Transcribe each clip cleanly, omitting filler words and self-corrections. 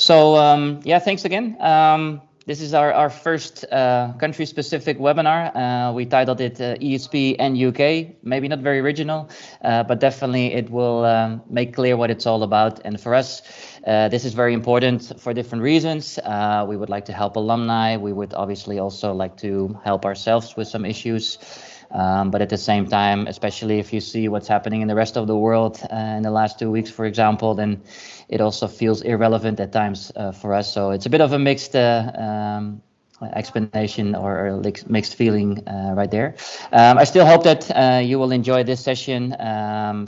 Yeah, thanks again. This is our first country-specific webinar. We titled it ESP and UK. Maybe not very original, but definitely it will make clear what it's all about. And for us, this is very important for different reasons. We would like to help alumni. We would obviously also like to help ourselves with some issues. But at the same time, especially if you see what's happening in the rest of the world in the last 2 weeks, for example, then it also feels irrelevant at times for us. So it's a bit of a mixed explanation or mixed feeling right there. I still hope that you will enjoy this session.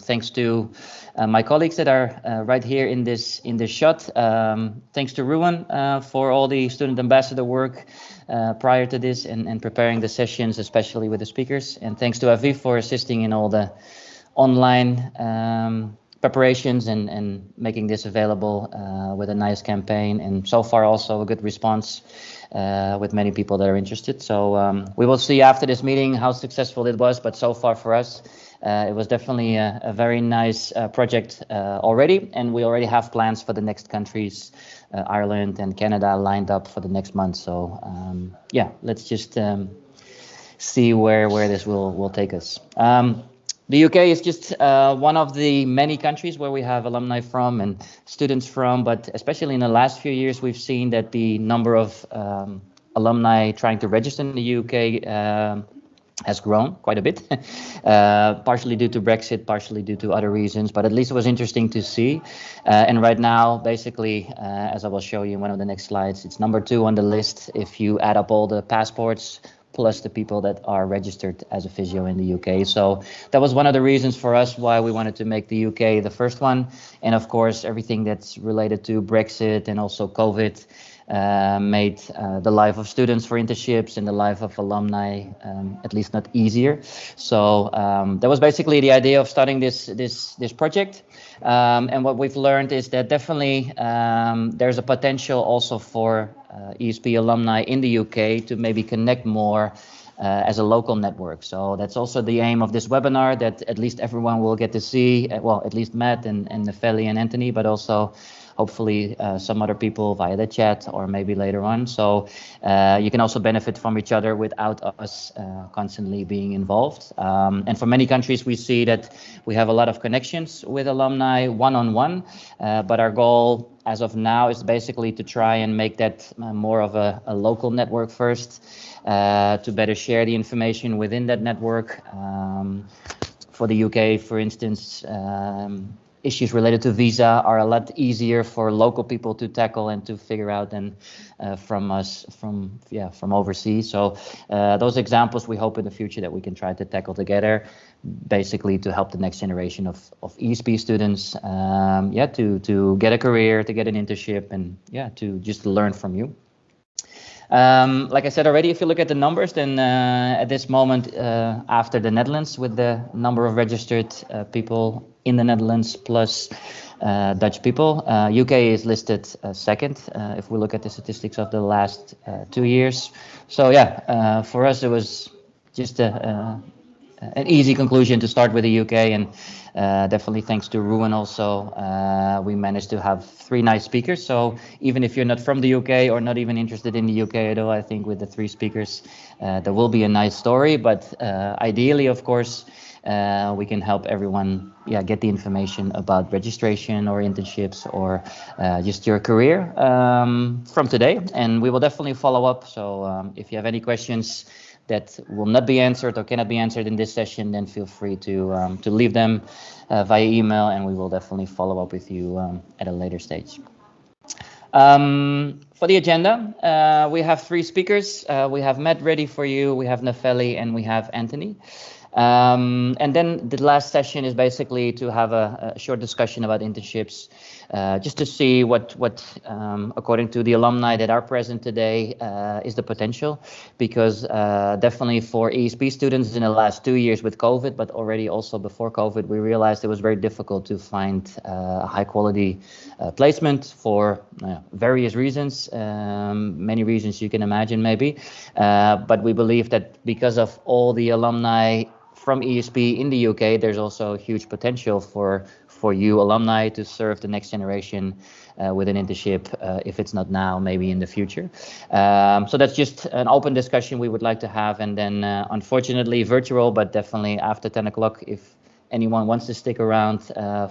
Thanks to my colleagues that are right here in this shot. Thanks to Ruan for all the student ambassador work prior to this and preparing the sessions, especially with the speakers. And thanks to Aviv for assisting in all the online preparations and making this available with a nice campaign. And so far also a good response with many people that are interested. So we will see after this meeting how successful it was. But so far for us, it was definitely a very nice project already. And we already have plans for the next countries, Ireland and Canada, lined up for the next month. So yeah, let's just see where this will take us. The UK is just one of the many countries where we have alumni from and students from, but especially in the last few years, we've seen that the number of alumni trying to register in the UK has grown quite a bit, partially due to Brexit, partially due to other reasons, but at least it was interesting to see. And right now, basically, as I will show you in one of the next slides, it's number 2 on the list if you add up all the passports plus the people that are registered as a physio in the UK. So that was one of the reasons for us why we wanted to make the UK the first one. And of course, everything that's related to Brexit and also COVID made the life of students for internships and the life of alumni at least not easier. So that was basically the idea of starting this project. And what we've learned is that definitely there's a potential also for ESP alumni in the UK to maybe connect more as a local network. So that's also the aim of this webinar, that at least everyone will get to see, well, at least Matt and Nefeli and Anthony, but also hopefully some other people via the chat or maybe later on. So you can also benefit from each other without us constantly being involved. And for many countries, we see that we have a lot of connections with alumni one-on-one, but our goal as of now is basically to try and make that more of a local network first, to better share the information within that network. For the UK, for instance, issues related to visa are a lot easier for local people to tackle and to figure out than from overseas. So those examples we hope in the future that we can try to tackle together, basically to help the next generation of ESP students, to get a career, to get an internship, and to just learn from you. Like I said already, if you look at the numbers, then at this moment, after the Netherlands, with the number of registered people in the Netherlands plus Dutch people, UK is listed second if we look at the statistics of the last 2 years. So for us it was just an easy conclusion to start with the UK, and definitely thanks to Ruan also, we managed to have 3 nice speakers. So even if you're not from the UK or not even interested in the UK at all, I think with the 3 speakers, there will be a nice story. But ideally, of course, we can help everyone get the information about registration or internships or just your career from today. And we will definitely follow up. So if you have any questions that will not be answered or cannot be answered in this session, then feel free to leave them via email, and we will definitely follow up with you at a later stage. For the agenda, we have 3 speakers. We have Matt ready for you, we have Nefeli, and we have Anthony. And then the last session is basically to have a short discussion about internships, just to see what according to the alumni that are present today, is the potential. Because definitely for ESP students in the last 2 years with COVID, but already also before COVID, we realized it was very difficult to find a high quality placement for various reasons, many reasons you can imagine maybe. But we believe that because of all the alumni from ESP in the UK, there's also huge potential for you alumni to serve the next generation with an internship, if it's not now, maybe in the future. So that's just an open discussion we would like to have, and then unfortunately virtual, but definitely after 10 o'clock, if anyone wants to stick around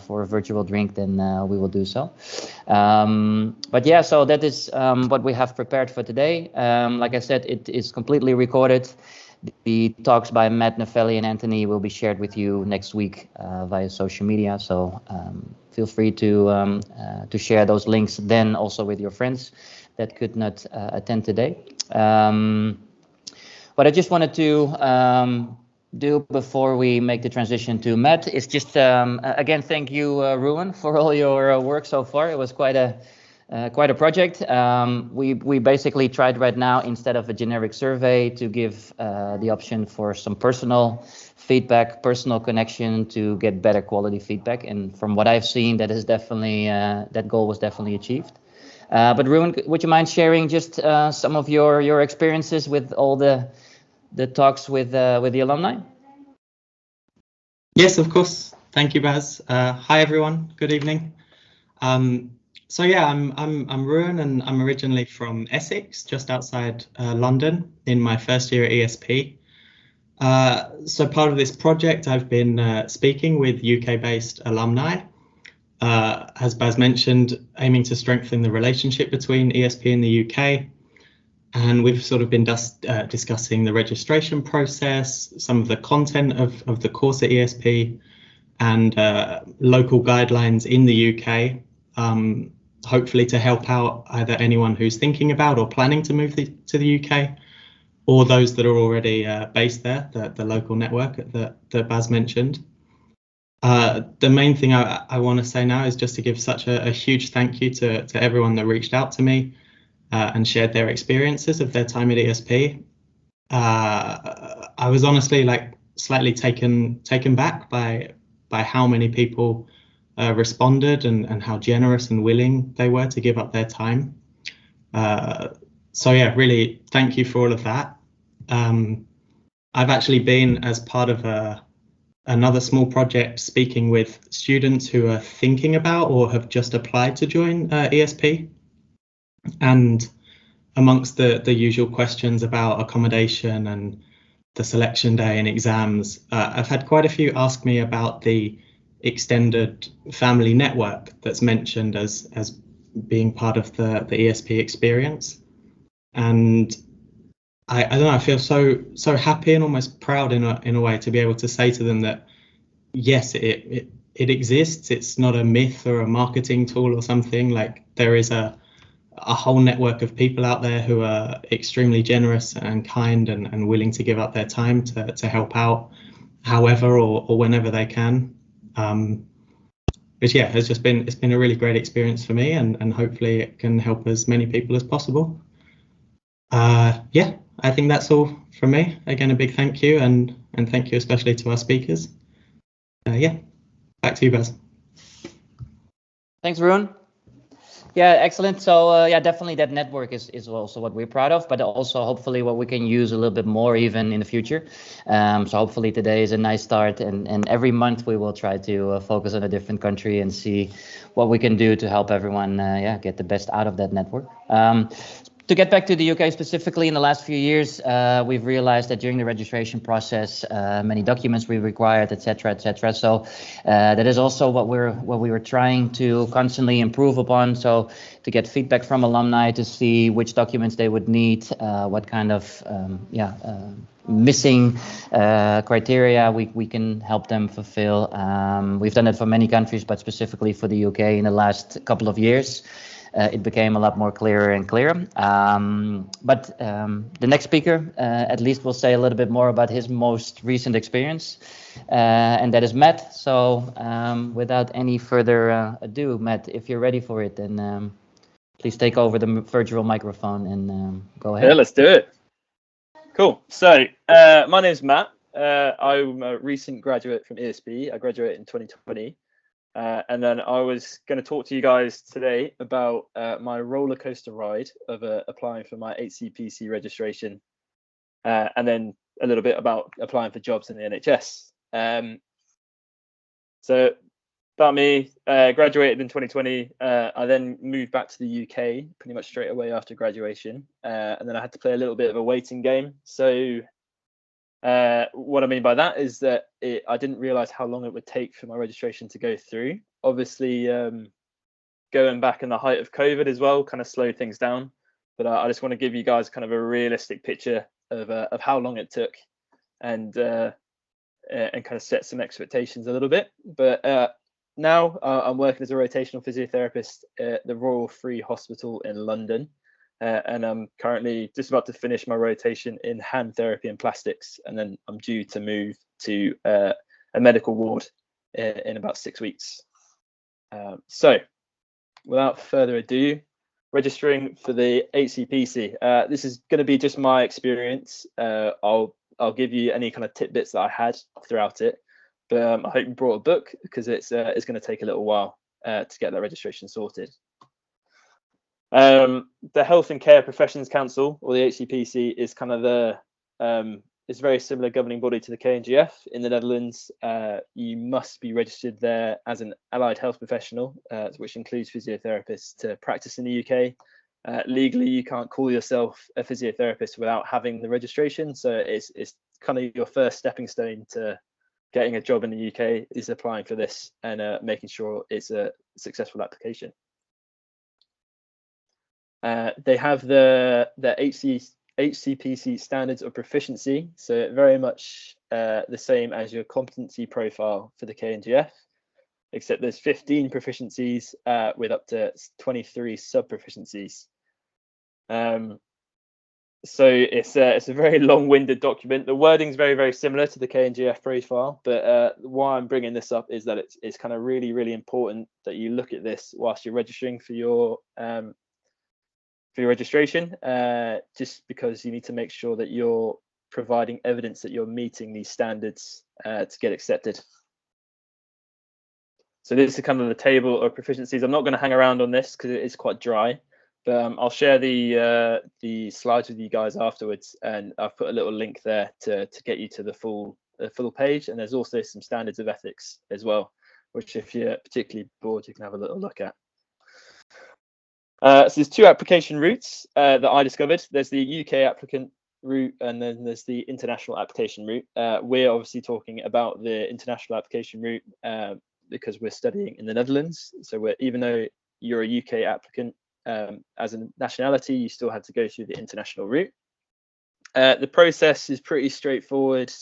for a virtual drink, then we will do so. But yeah, so that is what we have prepared for today. Like I said, it is completely recorded. The talks by Matt, Nefeli, and Anthony will be shared with you next week via social media. So feel free to share those links then also with your friends that could not attend today. What I just wanted to do before we make the transition to Matt is just again thank you, Ruan, for all your work so far. It was quite a project. We basically tried right now, instead of a generic survey, to give the option for some personal feedback, personal connection, to get better quality feedback. And from what I've seen, that is definitely that goal was definitely achieved. But Ruan, would you mind sharing just some of your experiences with all the talks with the alumni? Yes, of course. Thank you, Baz. Hi everyone. Good evening. So yeah, I'm Ruan, and I'm originally from Essex, just outside London, in my first year at ESP. So part of this project, I've been speaking with UK-based alumni, as Baz mentioned, aiming to strengthen the relationship between ESP and the UK. And we've sort of been discussing the registration process, some of the content of the course at ESP, and local guidelines in the UK, hopefully to help out either anyone who's thinking about or planning to move to the UK, or those that are already based there, the local network that Baz mentioned. The main thing I want to say now is just to give such a huge thank you to everyone that reached out to me and shared their experiences of their time at ESP. I was honestly slightly taken back by how many people responded and how generous and willing they were to give up their time. So yeah, really thank you for all of that. I've actually been, as part of another small project, speaking with students who are thinking about or have just applied to join ESP. And amongst the usual questions about accommodation and the selection day and exams, I've had quite a few ask me about the extended family network that's mentioned as being part of the ESP experience. And I don't know, I feel so happy and almost proud in a way to be able to say to them that yes, it exists. It's not a myth or a marketing tool or something. Like, there is a whole network of people out there who are extremely generous and kind and willing to give up their time to help out however or whenever they can. But yeah, it's been a really great experience for me, and hopefully it can help as many people as possible. Yeah, I think that's all from me. Again, a big thank you, and thank you especially to our speakers. Yeah, back to you, Baz. Thanks, Ruan. Yeah, excellent. So yeah, definitely that network is also what we're proud of, but also hopefully what we can use a little bit more even in the future. So hopefully today is a nice start, and every month we will try to focus on a different country and see what we can do to help everyone get the best out of that network. To get back to the UK specifically, in the last few years, we've realized that during the registration process, many documents we required, etc., etc. So that is also what we were trying to constantly improve upon. So to get feedback from alumni to see which documents they would need, what kind of missing criteria we can help them fulfill. We've done it for many countries, but specifically for the UK in the last couple of years. It became a lot more clearer and clearer. But the next speaker at least will say a little bit more about his most recent experience, and that is Matt. So without any further ado, Matt, if you're ready for it, then please take over the virtual microphone and go ahead. Yeah, let's do it. Cool. So my name is Matt. I'm a recent graduate from ESP. I graduated in 2020. And then I was going to talk to you guys today about my roller coaster ride of applying for my HCPC registration, and then a little bit about applying for jobs in the NHS. So about me, graduated in 2020. I then moved back to the UK pretty much straight away after graduation, and then I had to play a little bit of a waiting game. So what I mean by that is that I didn't realise how long it would take for my registration to go through. Obviously, going back in the height of COVID as well kind of slowed things down. But I just want to give you guys kind of a realistic picture of how long it took, and kind of set some expectations a little bit. But now I'm working as a rotational physiotherapist at the Royal Free Hospital in London, and I'm currently just about to finish my rotation in hand therapy and plastics, and then I'm due to move to a medical ward in about 6 weeks. So without further ado, registering for the HCPC. This is going to be just my experience. I'll give you any kind of tidbits that I had throughout it, but I hope you brought a book, because it's going to take a little while to get that registration sorted. The Health and Care Professions Council, or the HCPC, is kind of the it's a very similar governing body to the KNGF in the Netherlands. You must be registered there as an allied health professional, which includes physiotherapists, to practice in the UK. Legally, you can't call yourself a physiotherapist without having the registration. So it's kind of your first stepping stone to getting a job in the UK is applying for this and making sure it's a successful application. They have the HCPC standards of proficiency, so very much the same as your competency profile for the KNGF, except there's 15 proficiencies with up to 23 sub-proficiencies. So it's a very long-winded document. The wording's very, very similar to the KNGF profile, but why I'm bringing this up is that it's kind of really, really important that you look at this whilst you're registering for your registration, just because you need to make sure that you're providing evidence that you're meeting these standards to get accepted. So this is kind of the table of proficiencies. I'm not going to hang around on this because it is quite dry, but I'll share the slides with you guys afterwards, and I've put a little link there to get you to the full page. And there's also some standards of ethics as well, which if you're particularly bored, you can have a little look at. So there's two application routes that I discovered. There's the UK applicant route, and then there's the international application route. We're obviously talking about the international application route because we're studying in the Netherlands. So even though you're a UK applicant as a nationality, you still have to go through the international route. The process is pretty straightforward.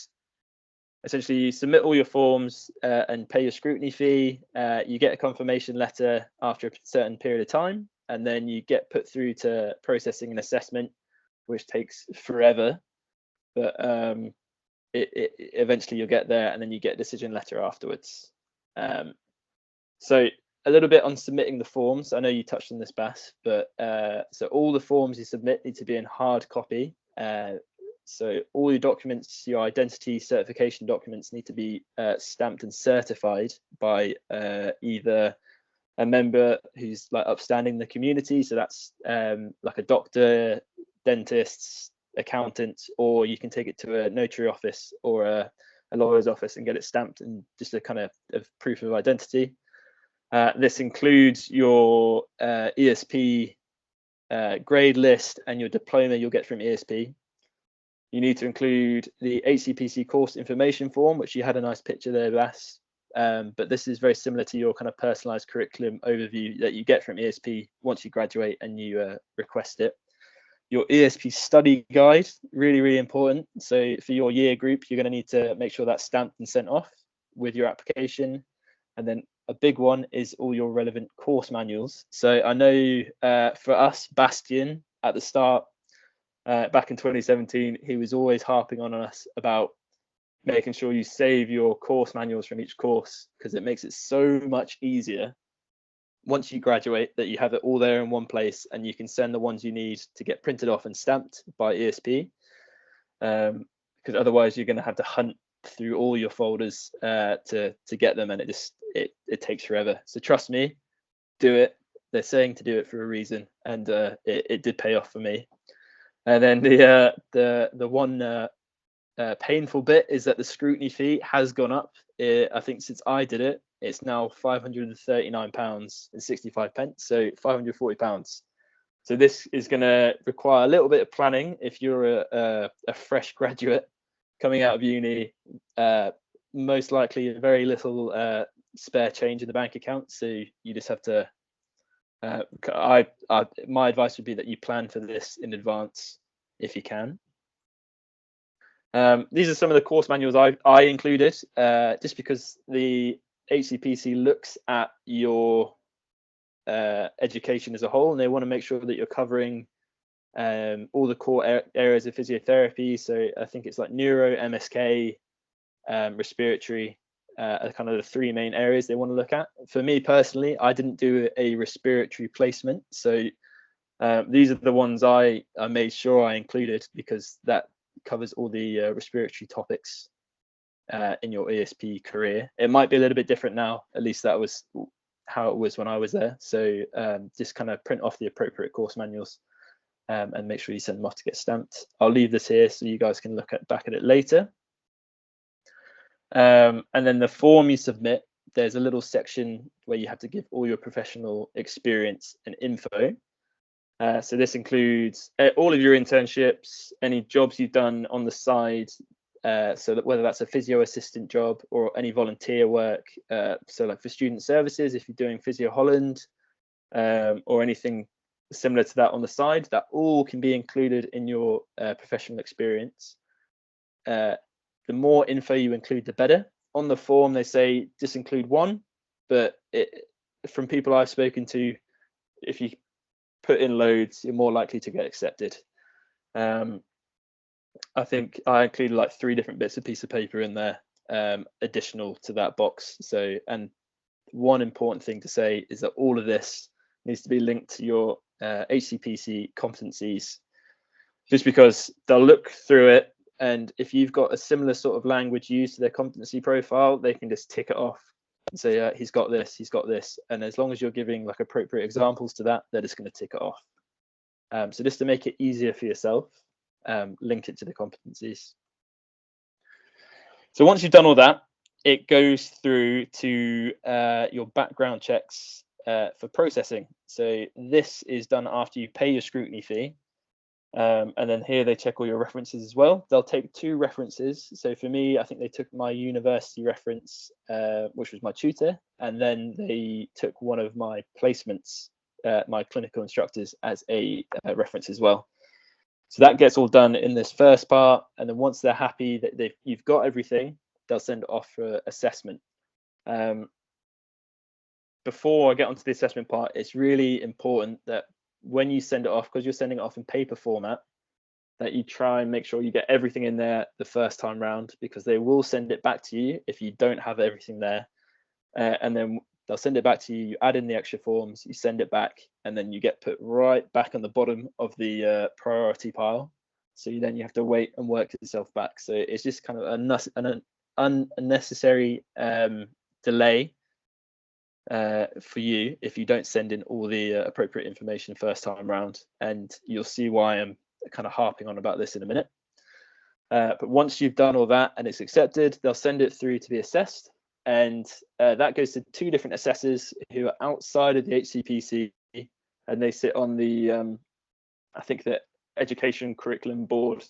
Essentially, you submit all your forms and pay your scrutiny fee. You get a confirmation letter after a certain period of time, and then you get put through to processing and assessment, which takes forever. But eventually you'll get there, and then you get a decision letter afterwards. So a little bit on submitting the forms. I know you touched on this, Bas, but so all the forms you submit need to be in hard copy. So all your documents, your identity certification documents, need to be stamped and certified by either a member who's like upstanding in the community. So that's like a doctor, dentist, accountant, or you can take it to a notary office or a lawyer's office and get it stamped, and just a kind of proof of identity. This includes your ESP grade list and your diploma you'll get from ESP. You need to include the HCPC course information form, which you had a nice picture there, Bas. But this is very similar to your kind of personalized curriculum overview that you get from ESP once you graduate and you request it. Your ESP study guide, really, really important. So for your year group, you're going to need to make sure that's stamped and sent off with your application. And then a big one is all your relevant course manuals. So I know for us, Bastian, at the start, back in 2017, he was always harping on us about making sure you save your course manuals from each course, because it makes it so much easier once you graduate that you have it all there in one place, and you can send the ones you need to get printed off and stamped by ESP, because otherwise you're going to have to hunt through all your folders to get them, and it takes forever. So trust me, do it. They're saying to do it for a reason, and it did pay off for me. And then the one painful bit is that the scrutiny fee has gone up. I think since I did it, it's now £539.65, so £540. So this is going to require a little bit of planning if you're a fresh graduate coming out of uni. Most likely very little spare change in the bank account, so you just have to. My advice would be that you plan for this in advance if you can. These are some of the course manuals I included, just because the HCPC looks at your education as a whole, and they want to make sure that you're covering all the core areas of physiotherapy. So I think it's like neuro, MSK, respiratory, are kind of the three main areas they want to look at. For me personally, I didn't do a respiratory placement, so these are the ones I made sure I included, because that covers all the respiratory topics in your ESP career. It might be a little bit different now, at least that was how it was when I was there. So just kind of print off the appropriate course manuals and make sure you send them off to get stamped. I'll leave this here so you guys can look back at it later. And then the form you submit, there's a little section where you have to give all your professional experience and info. So this includes all of your internships, any jobs you've done on the side, so that whether that's a physio assistant job or any volunteer work, so like for student services, if you're doing Physio Holland, or anything similar to that on the side, that all can be included in your professional experience. The more info you include, the better. On the form, they say just include one, but from people I've spoken to, if you put in loads, you're more likely to get accepted. I think I included like 3 different bits of piece of paper in there, additional to that box. So, and one important thing to say is that all of this needs to be linked to your HCPC competencies, just because they'll look through it, and if you've got a similar sort of language used to their competency profile, they can just tick it off and say, he's got this. And as long as you're giving like appropriate examples to that, they're just going to tick it off. So just to make it easier for yourself, link it to the competencies. So once you've done all that, it goes through to your background checks for processing. So this is done after you pay your scrutiny fee. And then here they check all your references as well. They'll take 2 references. So for me, I think they took my university reference, which was my tutor, and then they took one of my placements, my clinical instructors, as a reference as well. So that gets all done in this first part, and then once they're happy that you've got everything, they'll send it off for assessment. Before I get onto the assessment part, it's really important that when you send it off, because you're sending it off in paper format, that you try and make sure you get everything in there the first time round, because they will send it back to you if you don't have everything there. And then they'll send it back to you, you add in the extra forms, you send it back, and then you get put right back on the bottom of the priority pile. So then you have to wait and work yourself back. So it's just kind of an unnecessary delay for you if you don't send in all the appropriate information first time around, and you'll see why I'm kind of harping on about this in a minute. But once you've done all that and it's accepted, they'll send it through to be assessed, and that goes to 2 different assessors who are outside of the HCPC, and they sit on the I think the education curriculum board,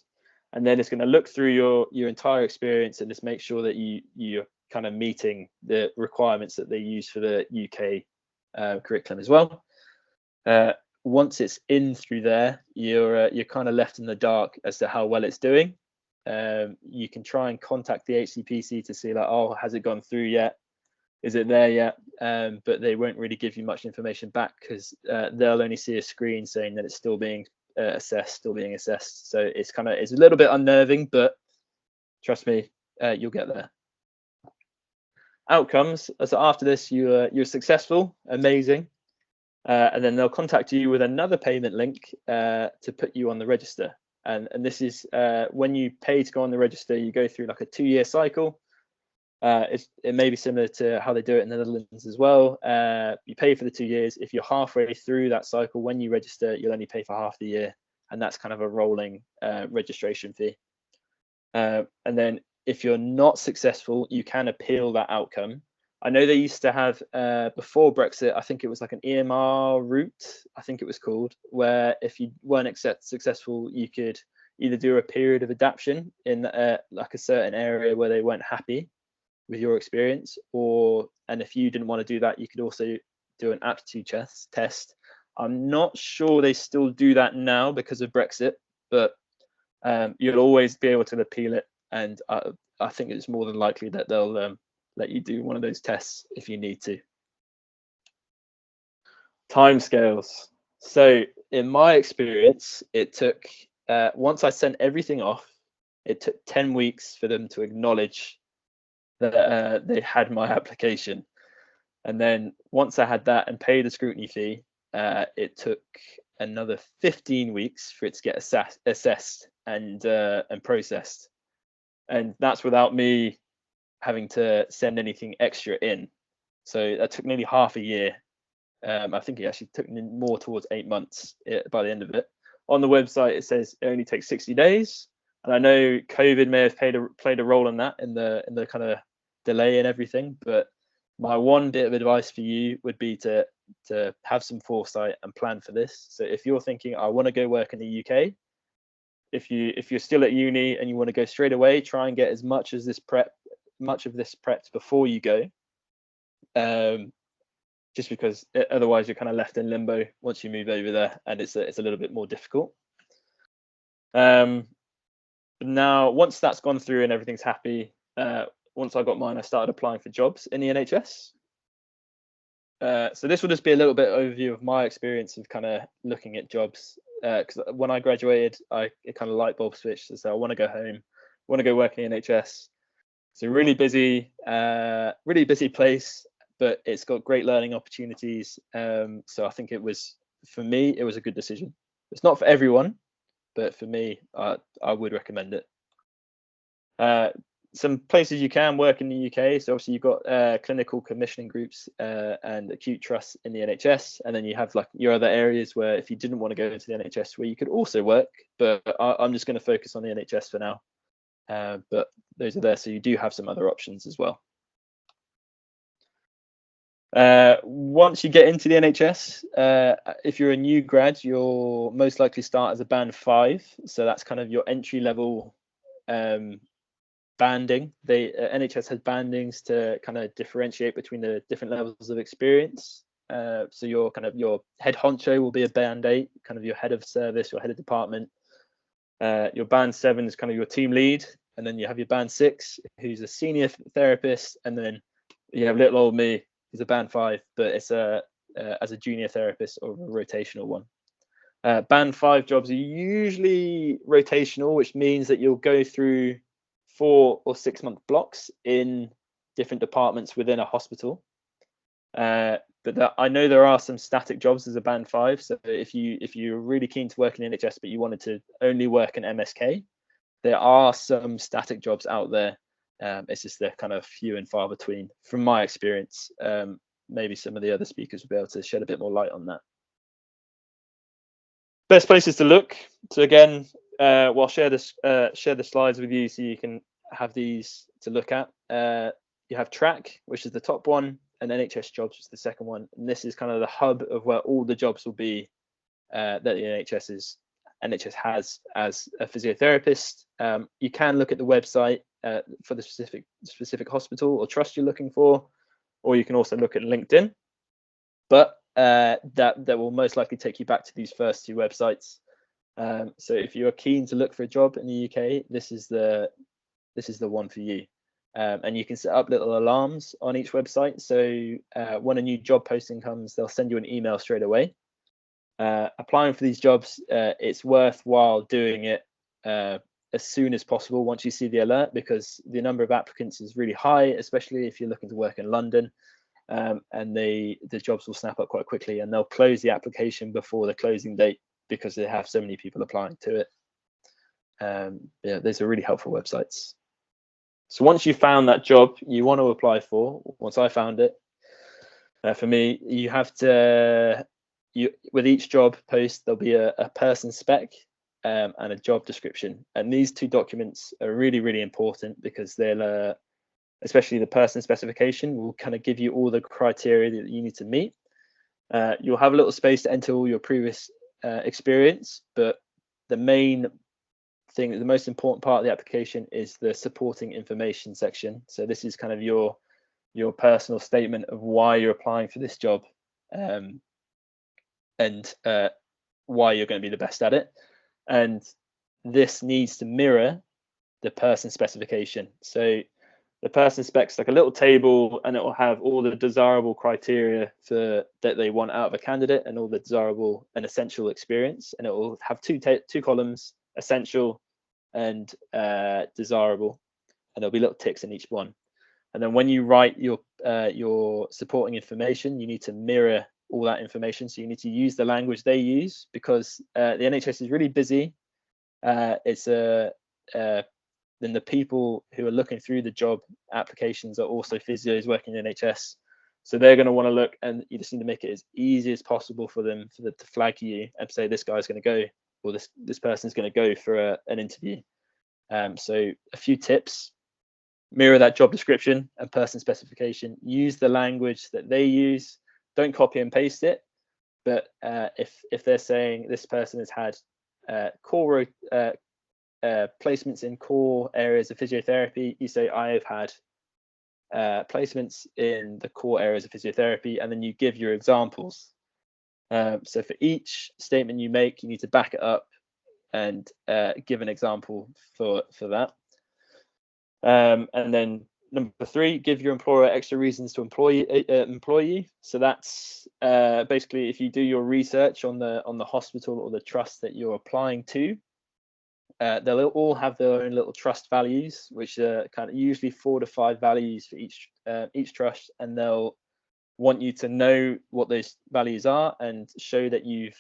and they're just going to look through your entire experience and just make sure that you're kind of meeting the requirements that they use for the UK curriculum as well. Once it's in through there, you're kind of left in the dark as to how well it's doing. You can try and contact the HCPC to see like, oh, has it gone through yet? Is it there yet? But they won't really give you much information back, because they'll only see a screen saying that it's still being assessed. So it's a little bit unnerving, but trust me, you'll get there. Outcomes, so after this you're successful, amazing, and then they'll contact you with another payment link to put you on the register, and this is when you pay to go on the register, you go through like a 2-year cycle. It may be similar to how they do it in the Netherlands as well. You pay for the 2 years. If you're halfway through that cycle when you register, you'll only pay for half the year, and that's kind of a rolling registration fee. And then if you're not successful, you can appeal that outcome. I know they used to have, before Brexit, I think it was like an EMR route, I think it was called, where if you weren't successful, you could either do a period of adaptation in like a certain area where they weren't happy with your experience, and if you didn't want to do that, you could also do an aptitude test. I'm not sure they still do that now because of Brexit, but you'll always be able to appeal it, and I think it's more than likely that they'll let you do one of those tests if you need to. Timescales. So in my experience, it took, once I sent everything off, it took 10 weeks for them to acknowledge that they had my application. And then once I had that and paid the scrutiny fee, it took another 15 weeks for it to get assessed and processed. And that's without me having to send anything extra in. So that took nearly half a year. I think it actually took more towards 8 months by the end of it. On the website, it says it only takes 60 days. And I know COVID may have played a role in that, in the kind of delay and everything. But my one bit of advice for you would be to have some foresight and plan for this. So if you're thinking, I want to go work in the UK, if you're still at uni and you want to go straight away, try and get as much of this prepped before you go. Just because otherwise you're kind of left in limbo once you move over there, and it's a little bit more difficult. Now, once that's gone through and everything's happy, once I got mine, I started applying for jobs in the NHS. So this will just be a little bit overview of my experience of kind of looking at jobs. Because when I graduated, it kind of light bulb switched to say I want to go home, I want to go work in the NHS. It's a really busy place, but it's got great learning opportunities. So I think for me, it was a good decision. It's not for everyone, but for me, I would recommend it. Some places you can work in the UK. So obviously you've got clinical commissioning groups and acute trusts in the NHS. And then you have like your other areas where if you didn't want to go into the NHS, where you could also work, but I'm just going to focus on the NHS for now. But those are there. So you do have some other options as well. Once you get into the NHS, if you're a new grad, you'll most likely start as a band 5. So that's kind of your entry level banding. NHS has bandings to kind of differentiate between the different levels of experience. So your head honcho will be a band 8, kind of your head of service, your head of department. Your band 7 is kind of your team lead, and then you have your band 6, who's a senior therapist, and then you have little old me, who's a band 5, but it's as a junior therapist or a rotational one. Band 5 jobs are usually rotational, which means that you'll go through 4 or 6 month blocks in different departments within a hospital. But I know there are some static jobs as a band 5. So if you're really keen to work in NHS, but you wanted to only work in MSK, there are some static jobs out there. It's just they're kind of few and far between, from my experience. Maybe some of the other speakers will be able to shed a bit more light on that. Best places to look. So again, we'll share the slides with you so you can have these to look at. You have Track, which is the top one, and NHS Jobs, which is the second one. And this is kind of the hub of where all the jobs will be that the NHS has as a physiotherapist. You can look at the website for the specific hospital or trust you're looking for, or you can also look at LinkedIn. But that will most likely take you back to these first 2 websites. So if you're keen to look for a job in the UK, this is the one for you. And you can set up little alarms on each website. So when a new job posting comes, they'll send you an email straight away. Applying for these jobs, it's worthwhile doing it as soon as possible once you see the alert, because the number of applicants is really high, especially if you're looking to work in London. And the jobs will snap up quite quickly, and they'll close the application before the closing date because they have so many people applying to it. Yeah, those are really helpful websites. So once you've found that job you want to apply for, once I found it, for me, you have to, with each job post, there'll be a person spec, and a job description. And these two documents are really, really important because they'll, especially the person specification, will kind of give you all the criteria that you need to meet. You'll have a little space to enter all your previous experience, but the main thing, the most important part of the application is the supporting information section. So this is kind of your personal statement of why you're applying for this job, and why you're going to be the best at it. And this needs to mirror the person specification. So the person specs like a little table, and it will have all the desirable criteria that they want out of a candidate, and all the desirable and essential experience. And it will have two columns: essential and desirable, and there'll be little ticks in each one. And then when you write your supporting information, you need to mirror all that information. So you need to use the language they use, because the NHS is really busy. Then the people who are looking through the job applications are also physios working in NHS. So they're going to want to look, and you just need to make it as easy as possible for them to flag you and say this guy's going to go, or this person's going to go for an interview. So a few tips: mirror that job description and person specification. Use the language that they use. Don't copy and paste it. But if they're saying this person has had core placements in core areas of physiotherapy, you say I have had placements in the core areas of physiotherapy, and then you give your examples. So for each statement you make, you need to back it up and give an example for that. And then number 3, give your employer extra reasons to employ you. So that's basically, if you do your research on the hospital or the trust that you're applying to, they'll all have their own little trust values, which are kind of usually 4 to 5 values for each trust, and they'll want you to know what those values are and show that you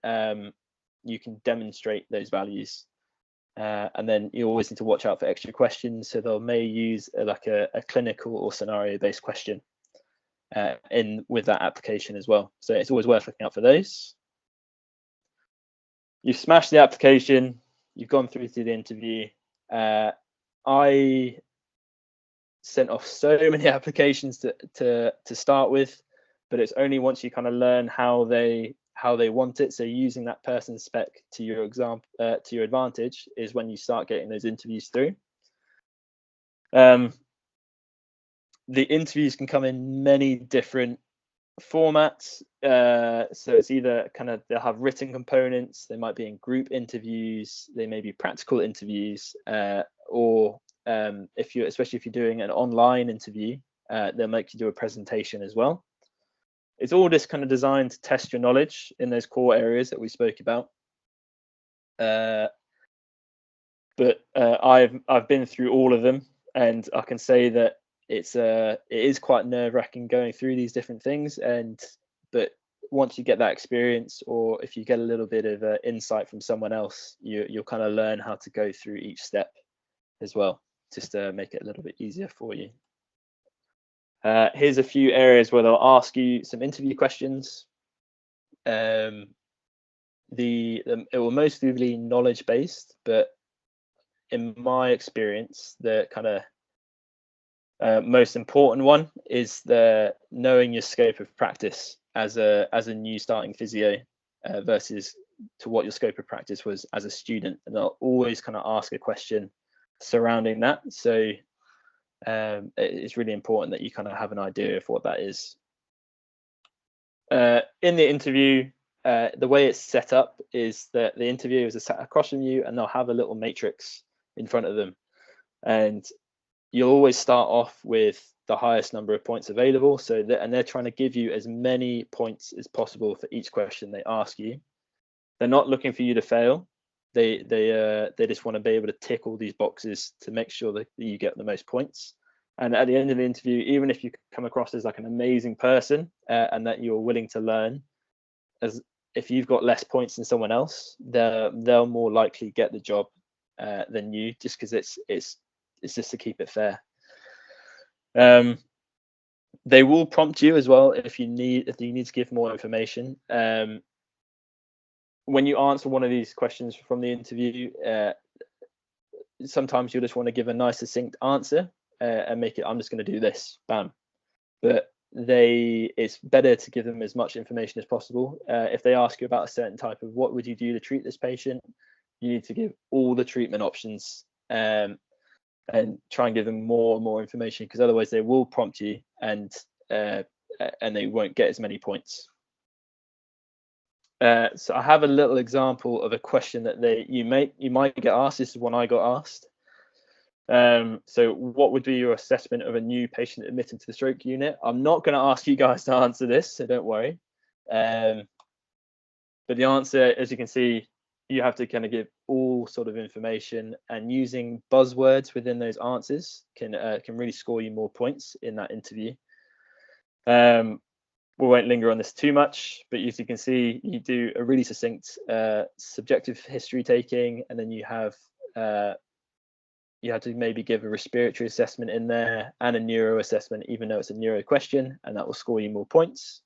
can demonstrate those values. And then you always need to watch out for extra questions. So they may use like a clinical or scenario-based question in with that application as well. So it's always worth looking out for those. You've smashed the application. You've gone through to the interview. I sent off so many applications to start with, but it's only once you kind of learn how they want it, so using that person's spec to your advantage, is when you start getting those interviews through. The interviews can come in many different formats. So it's either kind of, they'll have written components, they might be in group interviews, they may be practical interviews, or especially if you're doing an online interview, they'll make you do a presentation as well. It's all just kind of designed to test your knowledge in those core areas that we spoke about. But I've been through all of them, and I can say that it is quite nerve-wracking going through these different things. But once you get that experience, or if you get a little bit of insight from someone else, you'll kind of learn how to go through each step as well, just to make it a little bit easier for you. Here's a few areas where they'll ask you some interview questions. It will mostly be knowledge based, but in my experience, the kind of most important one is the knowing your scope of practice as a new starting physio versus to what your scope of practice was as a student. And they'll always kind of ask a question surrounding that. So it's really important that you kind of have an idea of what that is. In the interview, the way it's set up is that the interviewers are sat across from you, and they'll have a little matrix in front of them, and you'll always start off with the highest number of points available. And they're trying to give you as many points as possible for each question they ask you. They're not looking for you to fail. They just want to be able to tick all these boxes to make sure that you get the most points. And at the end of the interview, even if you come across as like an amazing person and that you're willing to learn, as if you've got less points than someone else, they'll more likely get the job than you, just because it's just to keep it fair. They will prompt you as well if you need to give more information. when you answer one of these questions from the interview, sometimes you just want to give a nice succinct answer and make it, I'm just going to do this, bam. But it's better to give them as much information as possible. If they ask you about a certain type of what would you do to treat this patient, you need to give all the treatment options and try and give them more and more information, because otherwise they will prompt you and they won't get as many points. So I have a little example of a question that you might get asked. This is one I got asked. So what would be your assessment of a new patient admitted to the stroke unit? I'm not going to ask you guys to answer this, so don't worry. But the answer, as you can see, you have to kind of give all sort of information, and using buzzwords within those answers can really score you more points in that interview. We won't linger on this too much, but as you can see, you do a really succinct subjective history taking, and then you have to maybe give a respiratory assessment in there and a neuro assessment, even though it's a neuro question, and that will score you more points.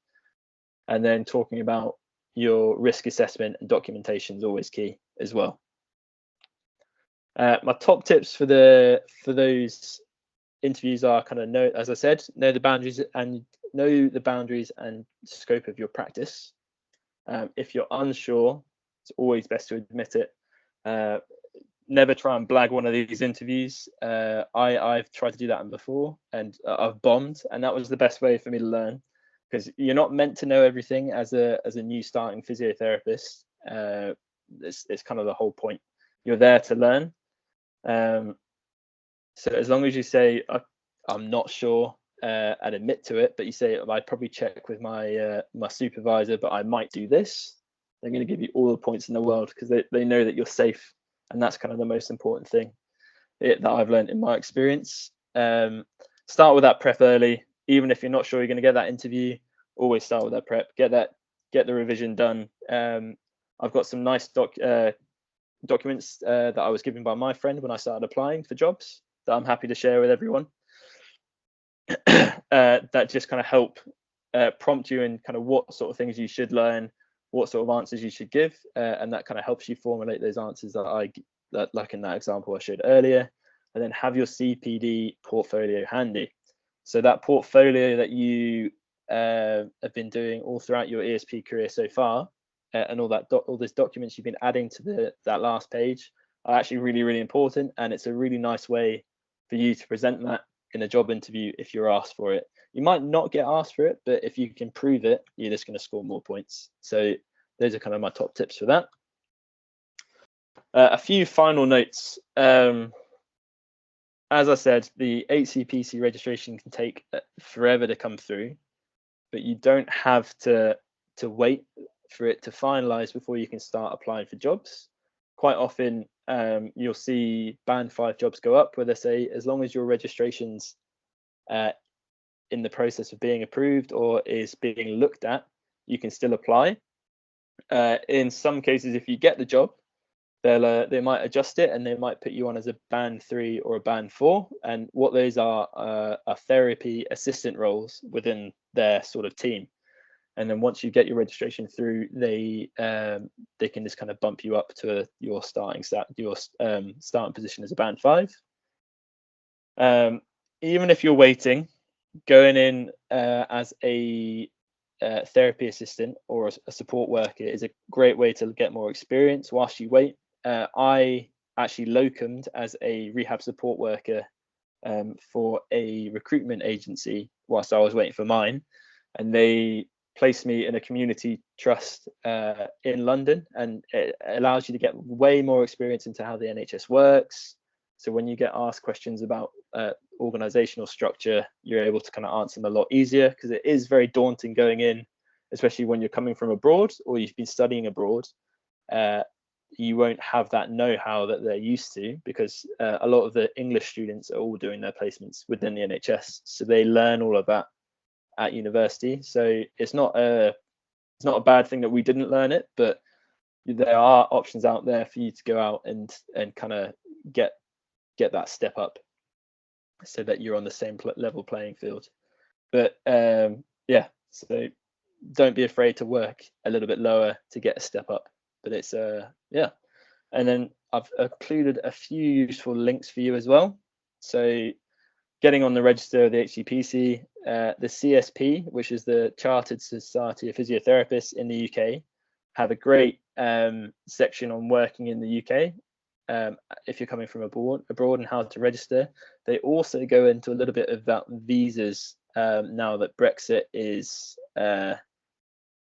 And then talking about your risk assessment and documentation is always key as well. My top tips for those interviews are kind of as I said, know the boundaries and scope of your practice. If you're unsure, it's always best to admit it. Never try and blag one of these interviews. I've tried to do that before, and I've bombed, and that was the best way for me to learn, because you're not meant to know everything as a new starting physiotherapist. It's kind of the whole point. You're there to learn. So as long as you say I'm not sure and admit to it, but you say I'd probably check with my supervisor, but I might do this, they're going to give you all the points in the world, because they know that you're safe, and that's kind of the most important thing that I've learned in my experience. Start with that prep early, even if you're not sure you're going to get that interview. Always start with that prep. Get the revision done. I've got some nice documents that I was given by my friend when I started applying for jobs that I'm happy to share with everyone. That just kind of help prompt you in kind of what sort of things you should learn, what sort of answers you should give, and that kind of helps you formulate those answers that like in that example I showed earlier. And then have your CPD portfolio handy. So that portfolio that you have been doing all throughout your ESP career so far, and all these documents you've been adding to that last page, are actually really, really important, and it's a really nice way for you to present that in a job interview if you're asked for it. You might not get asked for it, but if you can prove it, you're just going to score more points. So those are kind of my top tips for that. A few final notes. As I said, the HCPC registration can take forever to come through, but you don't have to wait for it to finalize before you can start applying for jobs. Quite often, you'll see band 5 jobs go up where they say, as long as your registration's in the process of being approved or is being looked at, you can still apply. In some cases, if you get the job, they might adjust it and they might put you on as a band 3 or a band 4. And what those are therapy assistant roles within their sort of team. And then once you get your registration through, they can just kind of bump you up to your starting position as a band 5. Even if you're waiting, going in as a therapy assistant or a support worker is a great way to get more experience whilst you wait. I actually locumed as a rehab support worker for a recruitment agency whilst I was waiting for mine, and they placed me in a community trust in London, and it allows you to get way more experience into how the NHS works. So when you get asked questions about organizational structure, you're able to kind of answer them a lot easier, because it is very daunting going in, especially when you're coming from abroad or you've been studying abroad. You won't have that know-how that they're used to, because a lot of the English students are all doing their placements within the NHS, so they learn all of that at university. So it's not a bad thing that we didn't learn it, but there are options out there for you to go out and kind of get that step up, so that you're on the same level playing field. But yeah, so don't be afraid to work a little bit lower to get a step up. but it's yeah. And then I've included a few useful links for you as well. So getting on the register of the HCPC, the CSP, which is the Chartered Society of Physiotherapists in the UK, have a great section on working in the UK. If you're coming from abroad and how to register. They also go into a little bit about visas now that Brexit is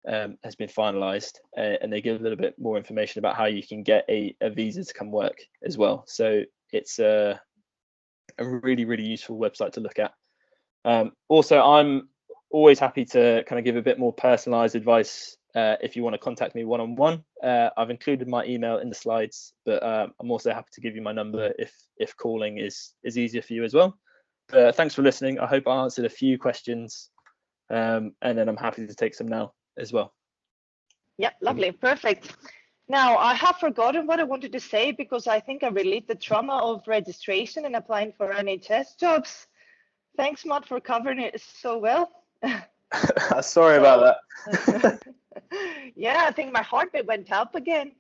has been finalised, and they give a little bit more information about how you can get a visa to come work as well. So it's a really, really useful website to look at. Also, I'm always happy to kind of give a bit more personalised advice if you want to contact me one-on-one. I've included my email in the slides, but I'm also happy to give you my number if calling is easier for you as well. Thanks for listening. I hope I answered a few questions, and then I'm happy to take some now as well. Yeah, lovely, perfect. Now, I have forgotten what I wanted to say because I think I relieved the trauma of registration and applying for NHS jobs. Thanks, Matt, for covering it so well. Sorry about that. Yeah, I think my heartbeat went up again.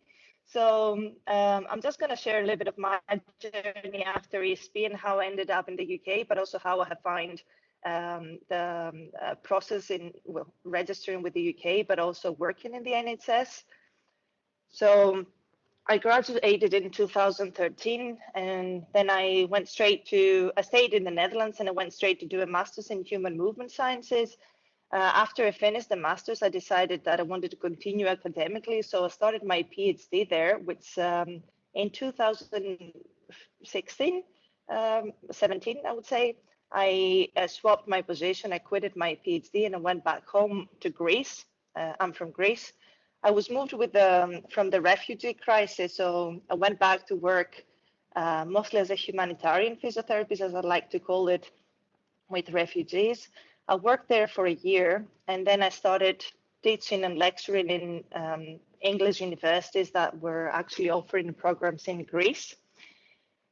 So I'm just going to share a little bit of my journey after ESP and how I ended up in the UK, but also how I have found the process in registering with the UK, but also working in the NHS. So I graduated in 2013, and then I stayed in the Netherlands, and I went straight to do a master's in human movement sciences. After I finished the master's, I decided that I wanted to continue academically. So I started my PhD there, which in 2016, 17, I would say, I swapped my position. I quitted my PhD and I went back home to Greece. I'm from Greece. I was moved from the refugee crisis. So I went back to work mostly as a humanitarian physiotherapist, as I like to call it, with refugees. I worked there for a year, and then I started teaching and lecturing in English universities that were actually offering programs in Greece.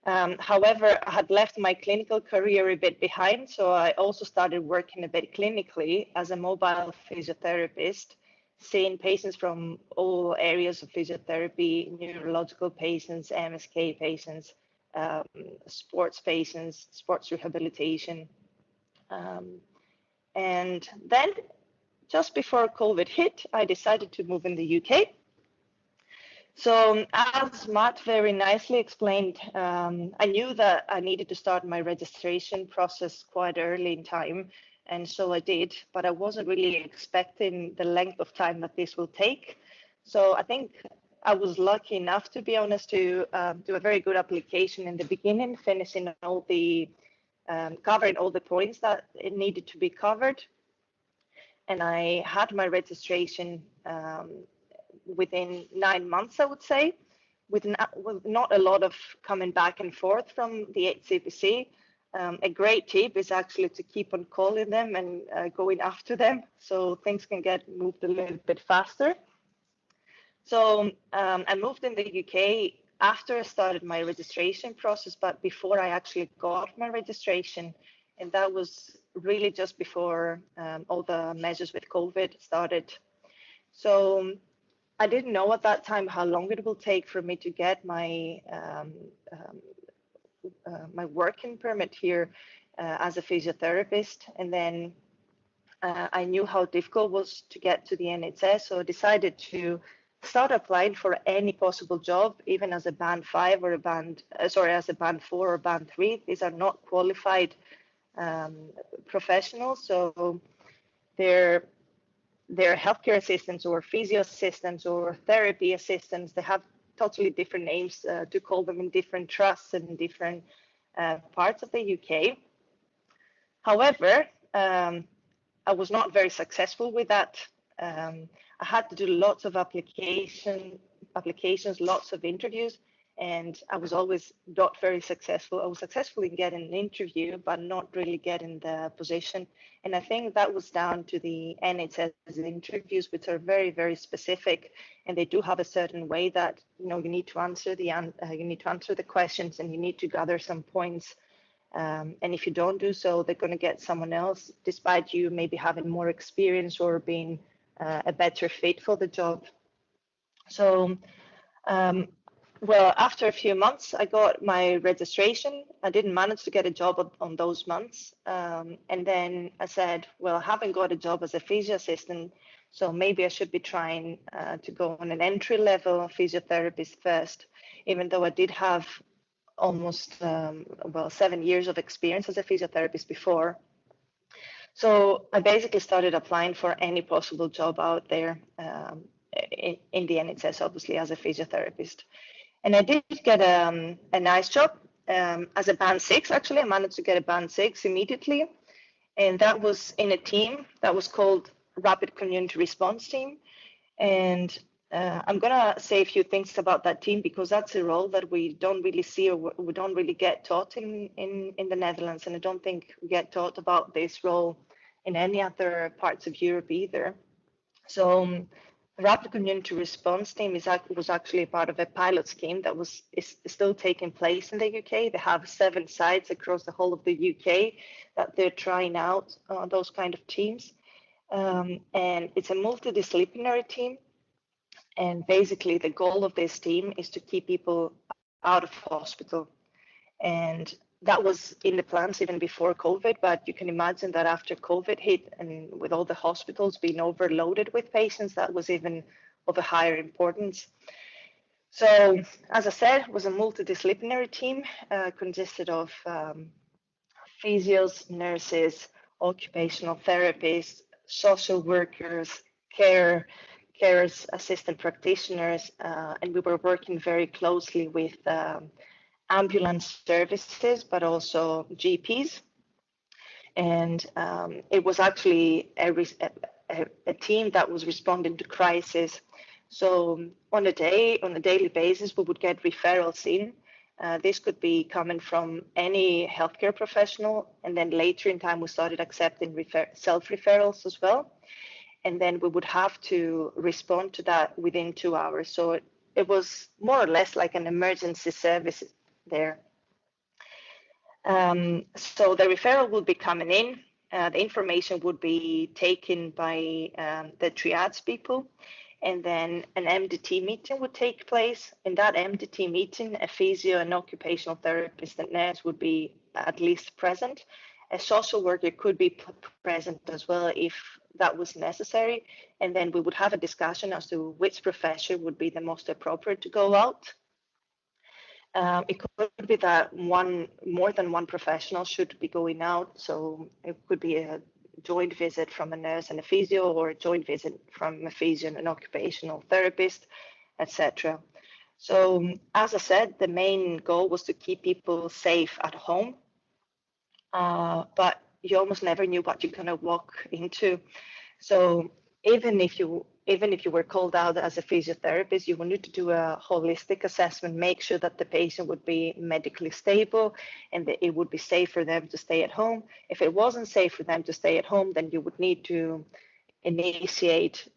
However, I had left my clinical career a bit behind, so I also started working a bit clinically as a mobile physiotherapist, seeing patients from all areas of physiotherapy, neurological patients, MSK patients, sports patients, sports rehabilitation. And then just before COVID hit, I decided to move in the UK. So as Matt very nicely explained, I knew that I needed to start my registration process quite early in time. And so I did, but I wasn't really expecting the length of time that this will take. So I think I was lucky enough, to be honest, to do a very good application in the beginning, finishing all the covering all the points that it needed to be covered. And I had my registration within 9 months, I would say, with not a lot of coming back and forth from the HCPC. A great tip is actually to keep on calling them and going after them, so things can get moved a little bit faster. So I moved in the UK after I started my registration process, but before I actually got my registration, and that was really just before all the measures with COVID started. So I didn't know at that time how long it will take for me to get my my working permit here as a physiotherapist, and then I knew how difficult it was to get to the NHS, so I decided to start applying for any possible job, even as a band 5 or as a band 4 or band 3. These are not qualified professionals, so they're healthcare assistants or physio assistants or therapy assistants. They have totally different names to call them in different trusts and in different parts of the UK. However, I was not very successful with that. I had to do lots of applications, lots of interviews, and I was always not very successful. I was successful in getting an interview, but not really getting the position. And I think that was down to the NHS interviews, which are very, very specific, and they do have a certain way that you need to answer the questions, and you need to gather some points. And if you don't do so, they're going to get someone else, despite you maybe having more experience or being a better fit for the job. So, well, after a few months, I got my registration. I didn't manage to get a job on those months. And then I said, well, I haven't got a job as a physio assistant, so maybe I should be trying to go on an entry level physiotherapist first, even though I did have almost, well, 7 years of experience as a physiotherapist before. So I basically started applying for any possible job out there in the NHS, obviously, as a physiotherapist. And I did get a nice job as a band 6, actually. I managed to get a band 6 immediately. And that was in a team that was called Rapid Community Response Team. And I'm going to say a few things about that team because that's a role that we don't really see or we don't really get taught in the Netherlands. And I don't think we get taught about this role in any other parts of Europe either. So Rapid Community Response Team was actually part of a pilot scheme that is still taking place in the UK. They have 7 sites across the whole of the UK that they're trying out those kind of teams. And it's a multidisciplinary team. And basically the goal of this team is to keep people out of hospital. And that was in the plans even before COVID, but you can imagine that after COVID hit and with all the hospitals being overloaded with patients, that was even of a higher importance. So, as I said, it was a multidisciplinary team, consisted of physios, nurses, occupational therapists, social workers, carers, assistant practitioners, and we were working very closely with ambulance services, but also GPs. And it was actually a team that was responding to crisis. So on a daily basis, we would get referrals in. This could be coming from any healthcare professional. And then later in time, we started accepting self-referrals as well. And then we would have to respond to that within 2 hours. So it was more or less like an emergency service there. So the referral would be coming in. The information would be taken by the triage people, and then an MDT meeting would take place. In that MDT meeting, a physio, an occupational therapist, and nurse would be at least present. A social worker could be present as well if that was necessary. And then we would have a discussion as to which profession would be the most appropriate to go out. It could be that more than one professional should be going out. So it could be a joint visit from a nurse and a physio, or a joint visit from a physio and an occupational therapist, etc. So as I said, the main goal was to keep people safe at home. But you almost never knew what you're going to walk into. So even if you were called out as a physiotherapist, you will need to do a holistic assessment, make sure that the patient would be medically stable and that it would be safe for them to stay at home. If it wasn't safe for them to stay at home, then you would need to initiate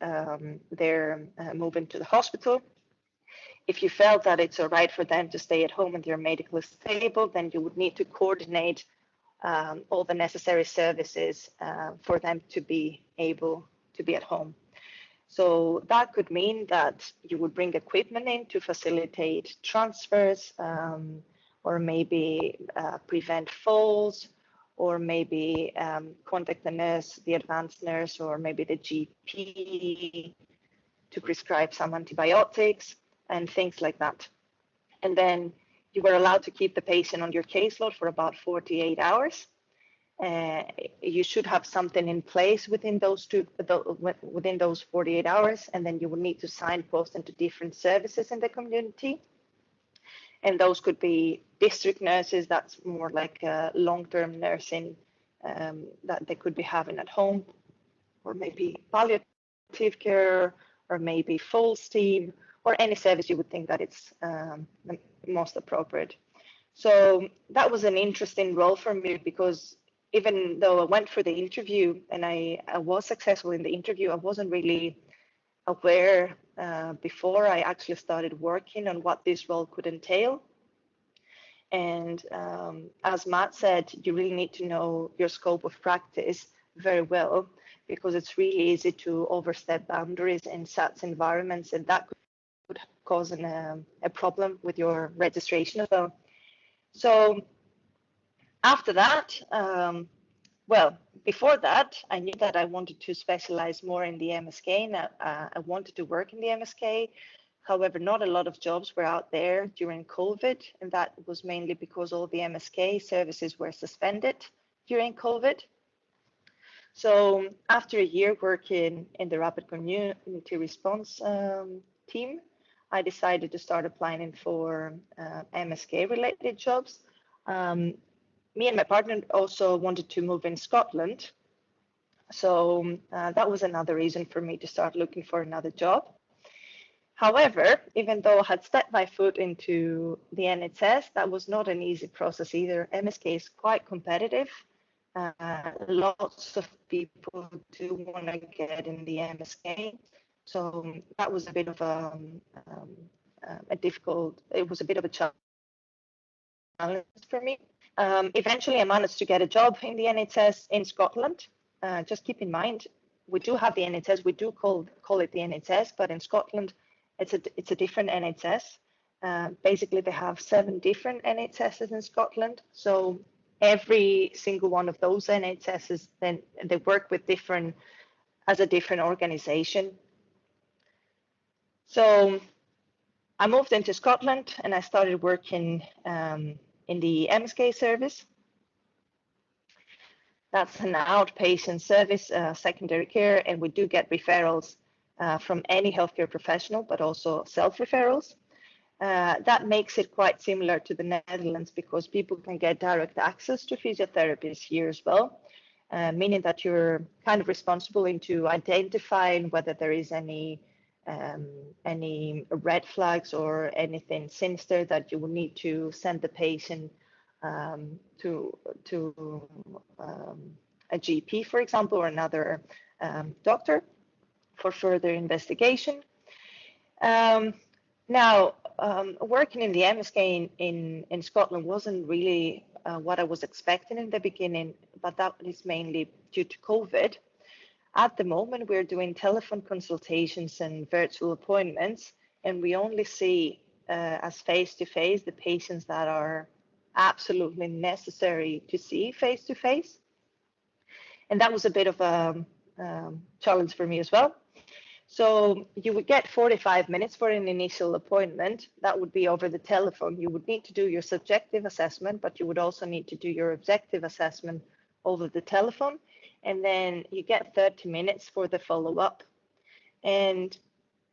their moving to the hospital. If you felt that it's all right for them to stay at home and they're medically stable, then you would need to coordinate all the necessary services for them to be able to be at home. So that could mean that you would bring equipment in to facilitate transfers, or maybe prevent falls, or maybe contact the nurse, the advanced nurse, or maybe the GP to prescribe some antibiotics and things like that. And then you were allowed to keep the patient on your caseload for about 48 hours. You should have something in place within those 48 hours, and then you will need to signpost into different services in the community. And those could be district nurses, that's more like long-term nursing that they could be having at home, or maybe palliative care, or maybe full steam, or any service you would think that it's the most appropriate. So that was an interesting role for me, because even though I went for the interview and I was successful in the interview, I wasn't really aware before I actually started working on what this role could entail. And as Matt said, you really need to know your scope of practice very well, because it's really easy to overstep boundaries in such environments, and that cause a problem with your registration as well. So after that, well, before that, I knew that I wanted to specialize more in the MSK, and I wanted to work in the MSK. However, not a lot of jobs were out there during COVID, and that was mainly because all the MSK services were suspended during COVID. So after a year working in the Rapid Community Response team, I decided to start applying for MSK related jobs. Me and my partner also wanted to move in Scotland. So that was another reason for me to start looking for another job. However, even though I had stepped my foot into the NHS, that was not an easy process either. MSK is quite competitive. Lots of people do want to get in the MSK. So that was a bit of a difficult, it was a bit of a challenge for me. Eventually, I managed to get a job in the NHS in Scotland. Just keep in mind, we do have the NHS, we do call it the NHS, but in Scotland, it's a different NHS. Basically, they have 7 different NHSs in Scotland. So every single one of those NHSs, then they work with as a different organization. So I moved into Scotland and I started working in the MSK service. That's an outpatient service, secondary care, and we do get referrals from any healthcare professional, but also self-referrals. That makes it quite similar to the Netherlands because people can get direct access to physiotherapists here as well, meaning that you're kind of responsible into identifying whether there is any red flags or anything sinister that you will need to send the patient to a GP, for example, or another doctor for further investigation. Now, working in the MSK in Scotland wasn't really what I was expecting in the beginning, but that is mainly due to COVID. At the moment, we're doing telephone consultations and virtual appointments, and we only see as face-to-face the patients that are absolutely necessary to see face-to-face. And that was a bit of a challenge for me as well. So you would get 45 minutes for an initial appointment. That would be over the telephone. You would need to do your subjective assessment, but you would also need to do your objective assessment over the telephone. And then you get 30 minutes for the follow-up. And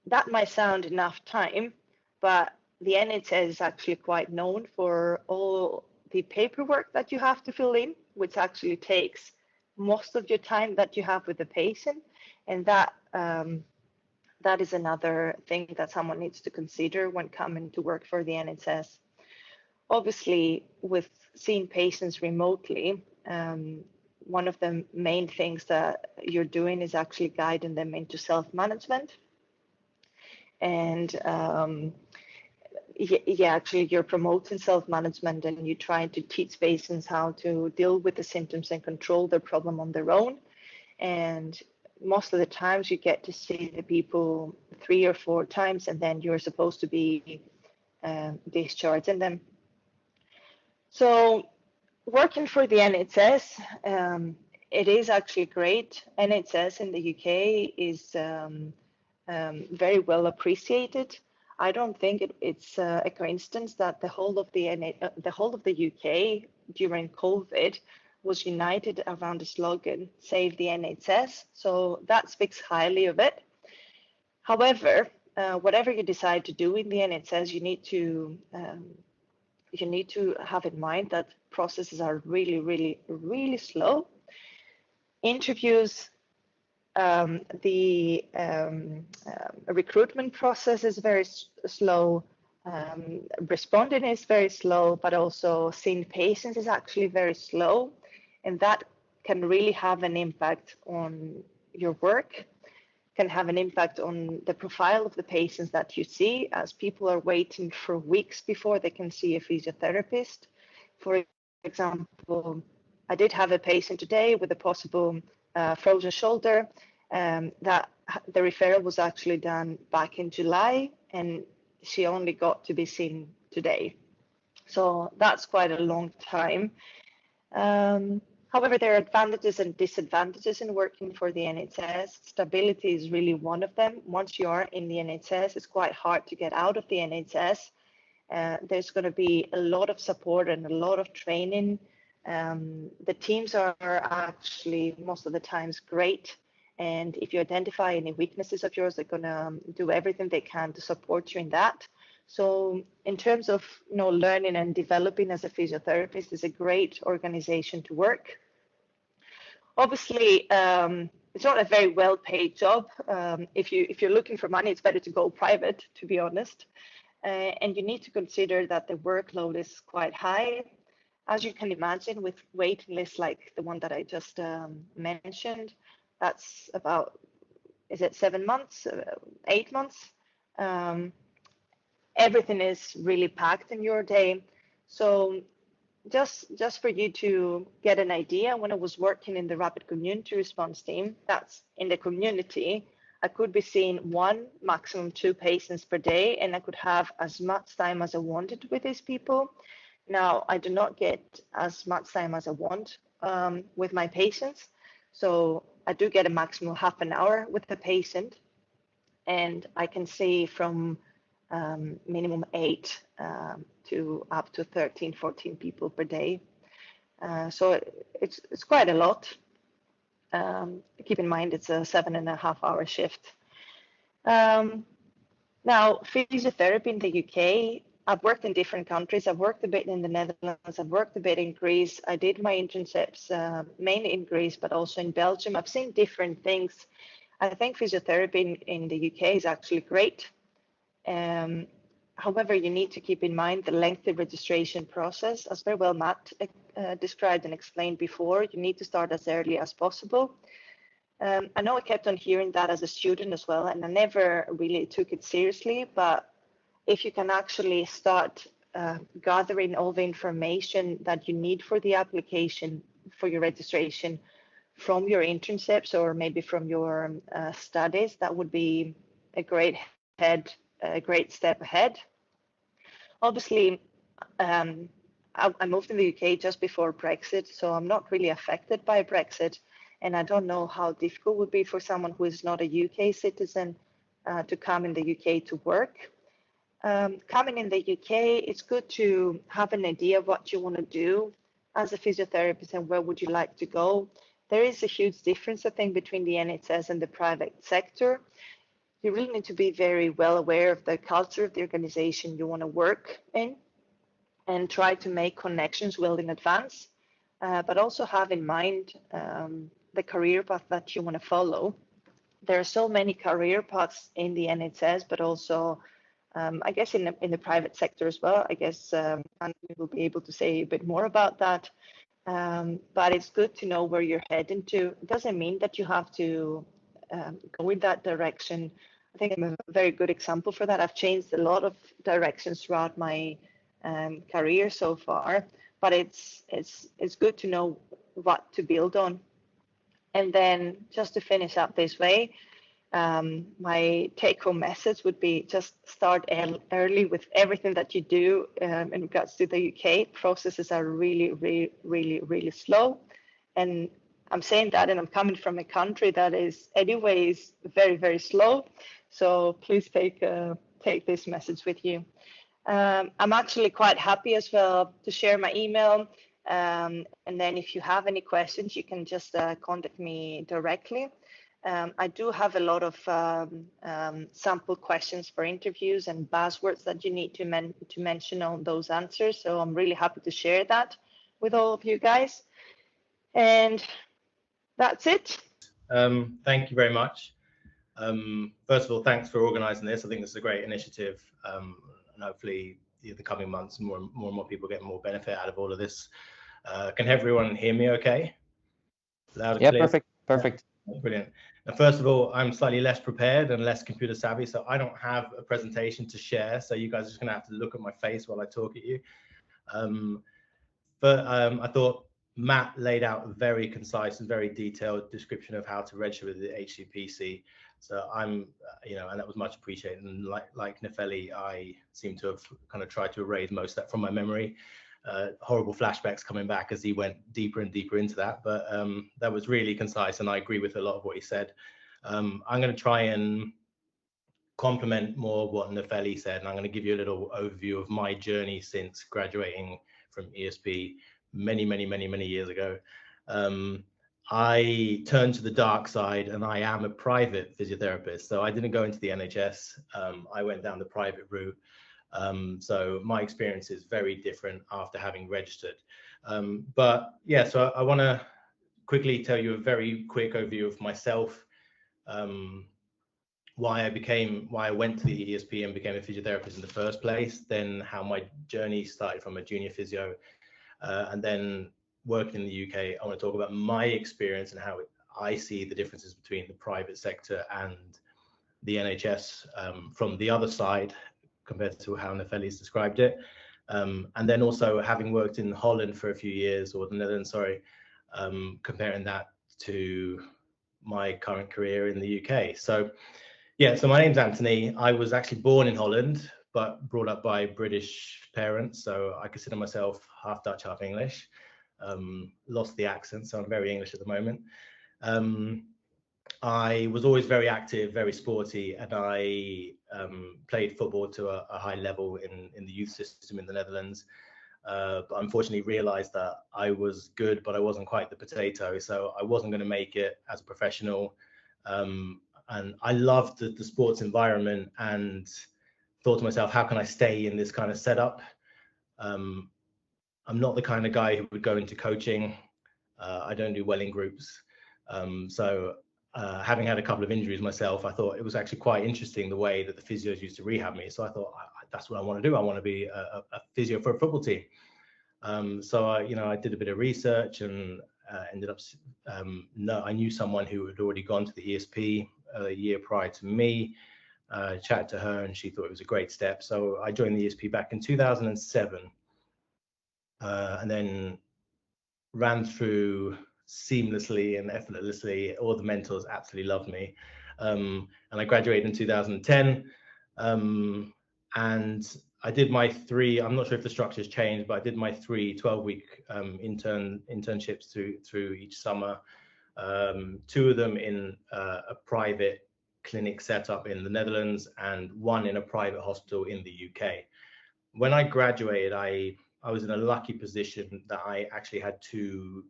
that might sound enough time, but the NHS is actually quite known for all the paperwork that you have to fill in, which actually takes most of your time that you have with the patient. And that is another thing that someone needs to consider when coming to work for the NHS. Obviously, with seeing patients remotely, one of the main things that you're doing is actually guiding them into self-management. And actually you're promoting self-management and you're trying to teach patients how to deal with the symptoms and control their problem on their own. And most of the times you get to see the people 3 or 4 times, and then you're supposed to be discharging them. So working for the NHS, it is actually great. NHS in the UK is very well appreciated. I don't think it's a coincidence that the whole of the UK during COVID was united around the slogan "Save the NHS." So that speaks highly of it. However, whatever you decide to do in the NHS, you need to have in mind that processes are really, really, really slow. Interviews, the recruitment process is very slow. Responding is very slow, but also seeing patients is actually very slow. And that can really have an impact on your work, can have an impact on the profile of the patients that you see, as people are waiting for weeks before they can see a physiotherapist. For example, I did have a patient today with a possible frozen shoulder that the referral was actually done back in July, and she only got to be seen today. So that's quite a long time. However, there are advantages and disadvantages in working for the NHS. Stability is really one of them. Once you are in the NHS, it's quite hard to get out of the NHS. There's going to be a lot of support and a lot of training. The teams are actually most of the times great. And if you identify any weaknesses of yours, they're going to do everything they can to support you in that. So in terms of learning and developing as a physiotherapist, is a great organization to work. Obviously, it's not a very well-paid job. If you're looking for money, it's better to go private, to be honest. And you need to consider that the workload is quite high. As you can imagine, with waiting lists like the one that I just mentioned, that's about, is it 7 months, 8 months? Everything is really packed in your day. So just for you to get an idea, when I was working in the rapid community response team, that's in the community, I could be seeing 1, maximum 2 patients per day, and I could have as much time as I wanted with these people. Now, I do not get as much time as I want with my patients. So I do get a maximum half an hour with the patient, and I can see from minimum 8 to up to 13, 14 people per day. So it's quite a lot. Keep in mind, it's a 7.5-hour shift. Now, physiotherapy in the UK, I've worked in different countries. I've worked a bit in the Netherlands. I've worked a bit in Greece. I did my internships mainly in Greece, but also in Belgium. I've seen different things. I think physiotherapy in the UK is actually great. However, you need to keep in mind the lengthy registration process. As very well Matt described and explained before, you need to start as early as possible. I know I kept on hearing that as a student as well, and I never really took it seriously, but if you can actually start gathering all the information that you need for the application, for your registration, from your internships or maybe from your studies, that would be a great step ahead. Obviously, I moved in the UK just before Brexit, so I'm not really affected by Brexit, and I don't know how difficult it would be for someone who is not a UK citizen to come in the UK to work. Coming in the UK, it's good to have an idea of what you want to do as a physiotherapist and where would you like to go. There is a huge difference, I think, between the NHS and the private sector. You really need to be very well aware of the culture of the organization you want to work in and try to make connections well in advance, but also have in mind the career path that you want to follow. There are so many career paths in the NHS, but also I guess in the private sector as well. I guess Anthony will be able to say a bit more about that. But it's good to know where you're heading to. It doesn't mean that you have to go in that direction. I think I'm a very good example for that. I've changed a lot of directions throughout my career so far, but it's good to know what to build on. And then just to finish up this way, my take-home message would be just start early with everything that you do in regards to the UK. Processes are really, really, really, really slow. And I'm saying that, and I'm coming from a country that is anyways very, very slow. So please take this message with you. I'm actually quite happy as well to share my email. And then if you have any questions, you can just contact me directly. I do have a lot of sample questions for interviews and buzzwords that you need to mention on those answers. So I'm really happy to share that with all of you guys. And that's it. Thank you very much. First of all, thanks for organising this. I think this is a great initiative, and hopefully the coming months, more and more people get more benefit out of all of this. Can everyone hear me okay? Loud and clear? Perfect. Yeah, brilliant. Now, first of all, I'm slightly less prepared and less computer savvy, so I don't have a presentation to share. So you guys are just going to have to look at my face while I talk at you. But I thought Matt laid out a very concise and very detailed description of how to register with the HCPC. So I'm, and that was much appreciated. And like Nefeli, I seem to have kind of tried to erase most of that from my memory. Horrible flashbacks coming back as he went deeper and deeper into that. But that was really concise, and I agree with a lot of what he said. I'm going to try and complement more what Nefeli said, and I'm going to give you a little overview of my journey since graduating from ESP many years ago. I turned to the dark side, and I am a private physiotherapist. So I didn't go into the NHS. I went down the private route. So my experience is very different after having registered. But yeah, so I want to quickly tell you a very quick overview of myself, why I went to the ESP and became a physiotherapist in the first place, then how my journey started from a junior physio, and then working in the UK. I want to talk about my experience and how I see the differences between the private sector and the NHS from the other side compared to how Nefeli's described it. And then also having worked in Holland for a few years, or the Netherlands, sorry, comparing that to my current career in the UK. So yeah, so my name's Anthony. I was actually born in Holland, but brought up by British parents. So I consider myself half Dutch, half English. Lost the accent, so I'm very English at the moment. I was always very active, very sporty, and I played football to a high level in the youth system in the Netherlands. But unfortunately realized that I was good, but I wasn't quite the potato. So I wasn't going to make it as a professional. And I loved the sports environment and thought to myself, how can I stay in this kind of setup? I'm not the kind of guy who would go into coaching. I don't do well in groups. Having had a couple of injuries myself, I thought it was actually quite interesting the way that the physios used to rehab me. So I thought, that's what I want to do. I want to be a physio for a football team. I did a bit of research and ended up, I knew someone who had already gone to the ESP a year prior to me, chatted to her, and she thought it was a great step. So I joined the ESP back in 2007, and then ran through seamlessly and effortlessly. All the mentors absolutely loved me. And I graduated in 2010. And I did my I'm not sure if the structure has changed, but I did my 3 12-week internships through each summer. 2 of them in a private clinic setup in the Netherlands, and 1 in a private hospital in the UK. When I graduated, I was in a lucky position that I actually had 2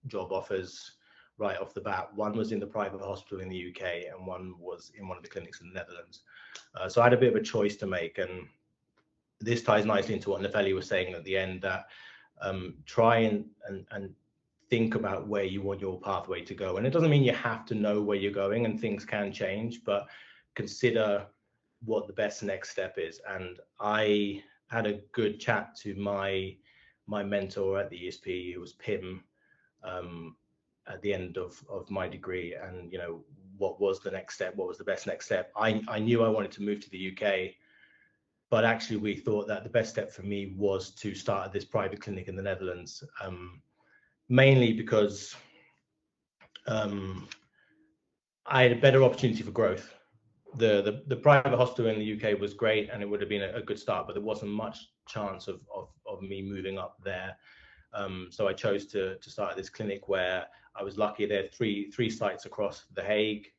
job offers right off the bat. 1 was in the private hospital in the UK, and 1 was in one of the clinics in the Netherlands. So I had a bit of a choice to make, and this ties nicely into what Nefeli was saying at the end, that try and think about where you want your pathway to go. And it doesn't mean you have to know where you're going, and things can change, but consider what the best next step is. And I had a good chat to my mentor at the ESP, who was Pim, at the end of my degree, and what was the next step, what was the best next step. I knew I wanted to move to the UK, but actually we thought that the best step for me was to start at this private clinic in the Netherlands, mainly because I had a better opportunity for growth. The private hospital in the UK was great, and it would have been a good start, but there wasn't much chance of me moving up there. So I chose to start at this clinic, where I was lucky. There are three sites across The Hague,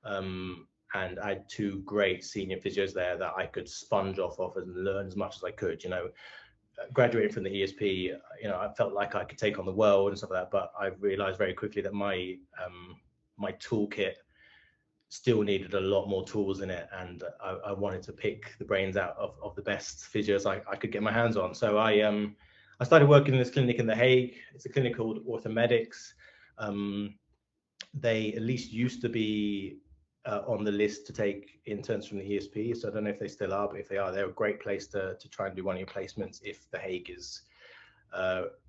and I had 2 great senior physios there that I could sponge off of and learn as much as I could. Graduating from the ESP, I felt like I could take on the world and stuff like that, but I realized very quickly that my toolkit still needed a lot more tools in it, and I wanted to pick the brains out of the best physios I could get my hands on. So I started working in this clinic in The Hague. It's a clinic called Orthomedics. They at least used to be on the list to take interns from the ESP. So I don't know if they still are, but if they are, they're a great place to try and do one of your placements if The Hague is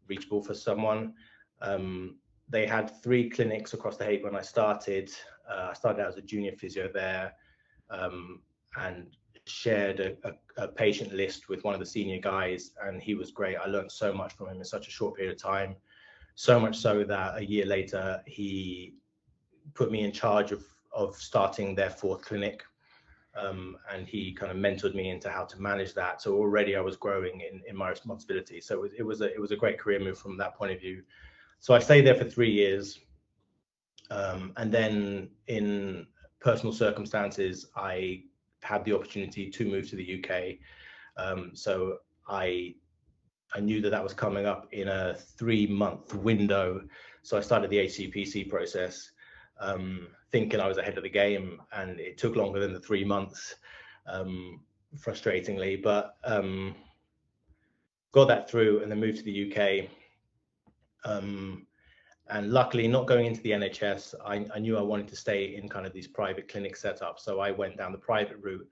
reachable for someone. They had 3 clinics across The Hague when I started. I started out as a junior physio there, and shared a patient list with one of the senior guys, and he was great. I learned so much from him in such a short period of time, so much so that a year later he put me in charge of starting their 4th clinic. And he kind of mentored me into how to manage that. So already I was growing in my responsibility. So it was a great career move from that point of view. So I stayed there for 3 years. And then in personal circumstances, I had the opportunity to move to the UK. So I knew that was coming up in a 3-month window. So I started the HCPC process, thinking I was ahead of the game, and it took longer than the 3 months, frustratingly, but got that through and then moved to the UK. And luckily, not going into the NHS, I knew I wanted to stay in kind of these private clinic setups. So I went down the private route.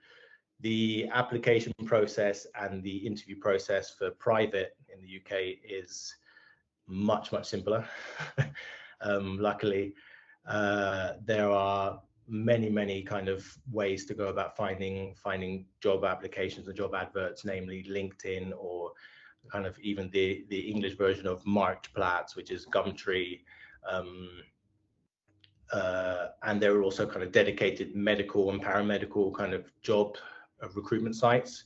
The application process and the interview process for private in the UK is much simpler. Luckily, there are many kind of ways to go about finding job applications and job adverts, namely LinkedIn, or kind of even the English version of Marktplaats, which is Gumtree. And there are also kind of dedicated medical and paramedical kind of job recruitment sites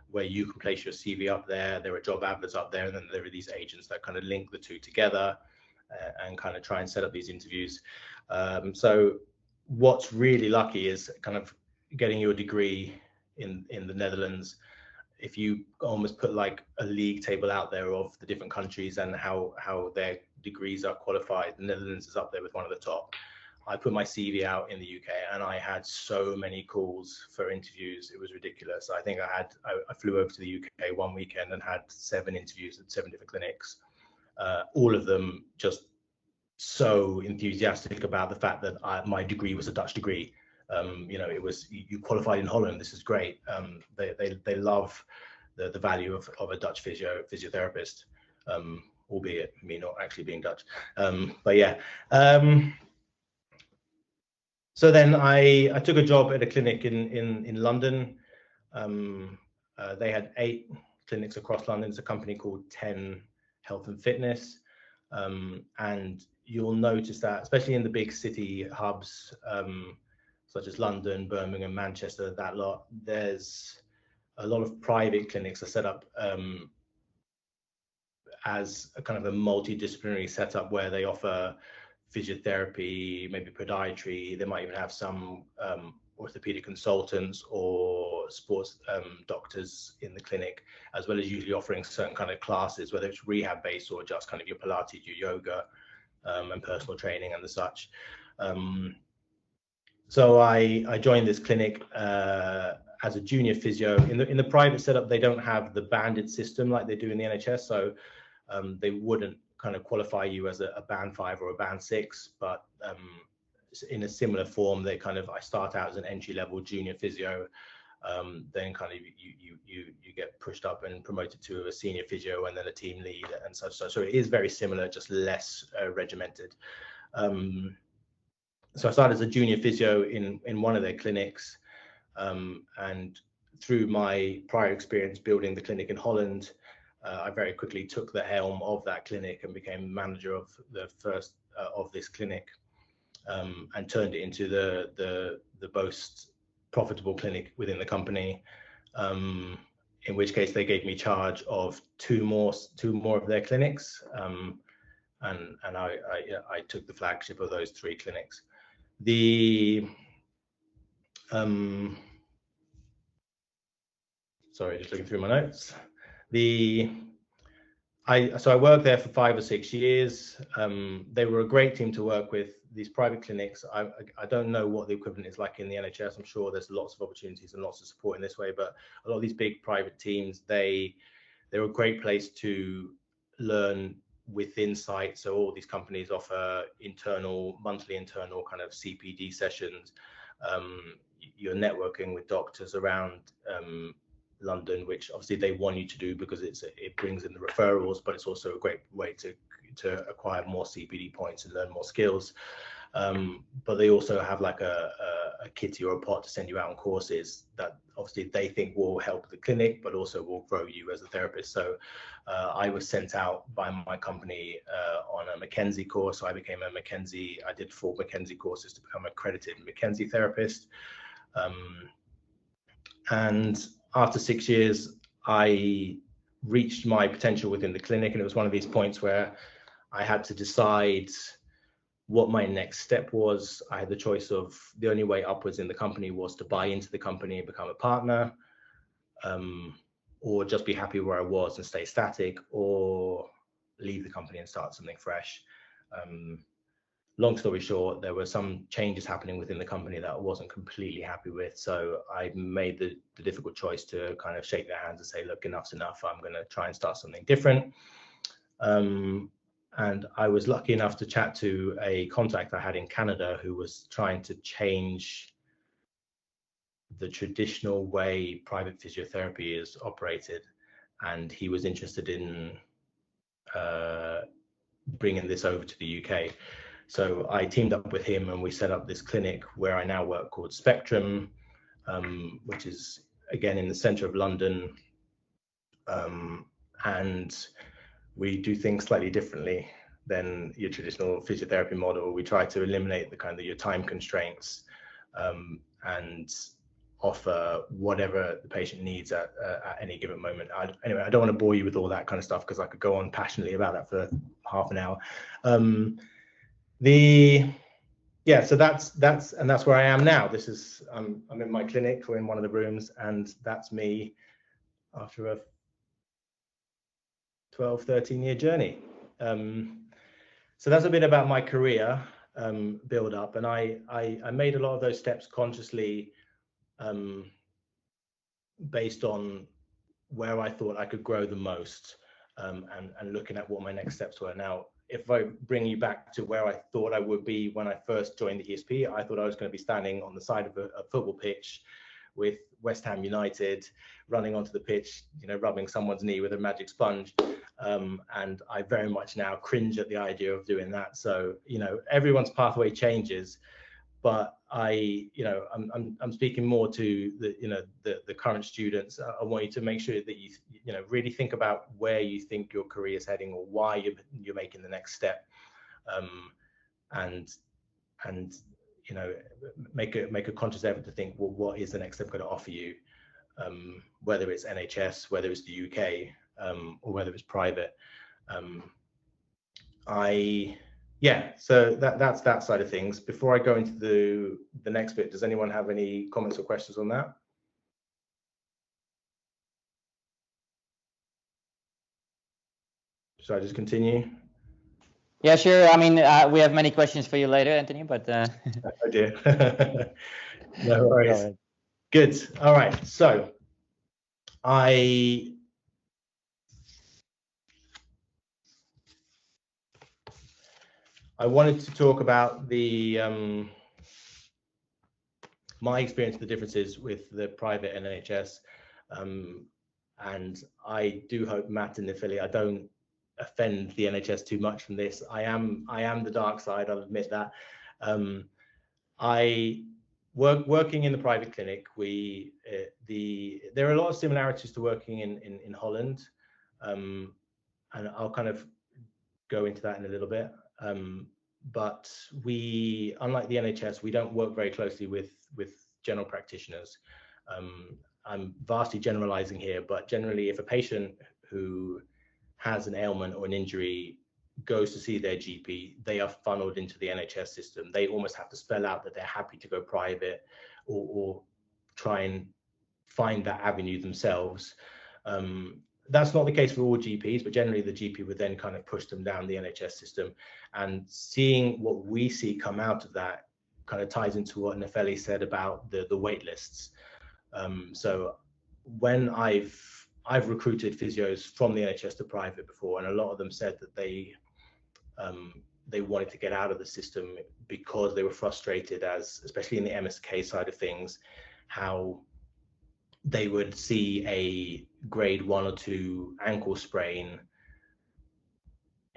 where you can place your CV up there. There are job adverts up there, and then there are these agents that kind of link the two together and kind of try and set up these interviews. So what's really lucky is kind of getting your degree in the Netherlands. If you almost put like a league table out there of the different countries and how their degrees are qualified, the Netherlands is up there with one of the top. I put my CV out in the UK and I had so many calls for interviews. It was ridiculous. I think I flew over to the UK one weekend and had 7 interviews at 7 different clinics. All of them just so enthusiastic about the fact that my degree was a Dutch degree. It was, you qualified in Holland, this is great. They love the value of a Dutch physiotherapist, albeit me not actually being Dutch. But yeah. So then I took a job at a clinic in London. They had 8 clinics across London. It's a company called 10 Health and Fitness. And you'll notice that, especially in the big city hubs, such as London, Birmingham, Manchester, that lot, there's a lot of private clinics are set up as a kind of a multidisciplinary setup where they offer physiotherapy, maybe podiatry. They might even have some orthopedic consultants or sports doctors in the clinic, as well as usually offering certain kind of classes, whether it's rehab based or just kind of your Pilates, your yoga, and personal training and the such. So I joined this clinic as a junior physio. In the private setup, they don't have the banded system like they do in the NHS, so they wouldn't kind of qualify you as a band 5 or a band 6, but in a similar form, I start out as an entry-level junior physio, then kind of you get pushed up and promoted to a senior physio and then a team lead and such. So it is very similar, just less regimented. So I started as a junior physio in one of their clinics, and through my prior experience building the clinic in Holland, I very quickly took the helm of that clinic and became manager of the first of this clinic, and turned it into the most profitable clinic within the company. In which case they gave me charge of two more of their clinics, and I took the flagship of those 3 clinics. Sorry, just looking through my notes. So I worked there for 5 or 6 years. They were a great team to work with. These private clinics, I don't know what the equivalent is like in the NHS. I'm sure there's lots of opportunities and lots of support in this way, but a lot of these big private teams, they're a great place to learn with insight. So all these companies offer monthly internal kind of CPD sessions. You're networking with doctors around London, which obviously they want you to do because it brings in the referrals, but it's also a great way to acquire more CPD points and learn more skills. But they also have like a kitty or a pot to send you out on courses that obviously they think will help the clinic, but also will grow you as a therapist. So I was sent out by my company on a McKenzie course. So I became a McKenzie. I did 4 McKenzie courses to become accredited McKenzie therapist. And after 6 years, I reached my potential within the clinic. And it was one of these points where I had to decide what my next step was. I had the choice of the only way upwards in the company was to buy into the company and become a partner, or just be happy where I was and stay static, or leave the company and start something fresh. Long story short, there were some changes happening within the company that I wasn't completely happy with. So I made the difficult choice to kind of shake their hands and say, look, enough's enough. I'm going to try and start something different. And I was lucky enough to chat to a contact I had in Canada who was trying to change the traditional way private physiotherapy is operated. And he was interested in bringing this over to the UK. So I teamed up with him and we set up this clinic where I now work called Spectrum, which is again in the center of London. And we do things slightly differently than your traditional physiotherapy model. We try to eliminate the kind of your time constraints and offer whatever the patient needs at any given moment. Anyway, I don't want to bore you with all that kind of stuff because I could go on passionately about that for half an hour. So that's where I am now. This is I'm in my clinic. We're in one of the rooms, and that's me after a 12-13 year journey. So that's a bit about my career build up, and I made a lot of those steps consciously based on where I thought I could grow the most, and looking at what my next steps were. Now, if I bring you back to where I thought I would be when I first joined the ESP, I thought I was going to be standing on the side of a football pitch with West Ham United, running onto the pitch, rubbing someone's knee with a magic sponge. And I very much now cringe at the idea of doing that. So, everyone's pathway changes, but I'm speaking more to the current students. I want you to make sure that you really think about where you think your career is heading or why you're making the next step, and make a conscious effort to think, well, what is the next step going to offer you, whether it's NHS, whether it's the UK, or whether it's private. So that's that side of things. Before I go into the next bit, does anyone have any comments or questions on that? Should I just continue? Yeah, sure. I mean, we have many questions for you later, Anthony, but Oh dear. No worries. Right. Good. All right. So I wanted to talk about my experience, the differences with the private and NHS, and I do hope, Matt and Nefeli, I don't offend the NHS too much from this. I am the dark side, I'll admit that. Working in the private clinic, there are a lot of similarities to working in Holland, and I'll kind of go into that in a little bit. But we, unlike the NHS, we don't work very closely with general practitioners. I'm vastly generalizing here, but generally, if a patient who has an ailment or an injury goes to see their GP, they are funneled into the NHS system. They almost have to spell out that they're happy to go private or try and find that avenue themselves. That's not the case for all GPs, but generally the GP would then kind of push them down the NHS system. And seeing what we see come out of that kind of ties into what Nefeli said about the wait lists. So when I've recruited physios from the NHS to private before, and a lot of them said that they wanted to get out of the system because they were frustrated, especially in the MSK side of things, how they would see a grade 1 or 2 ankle sprain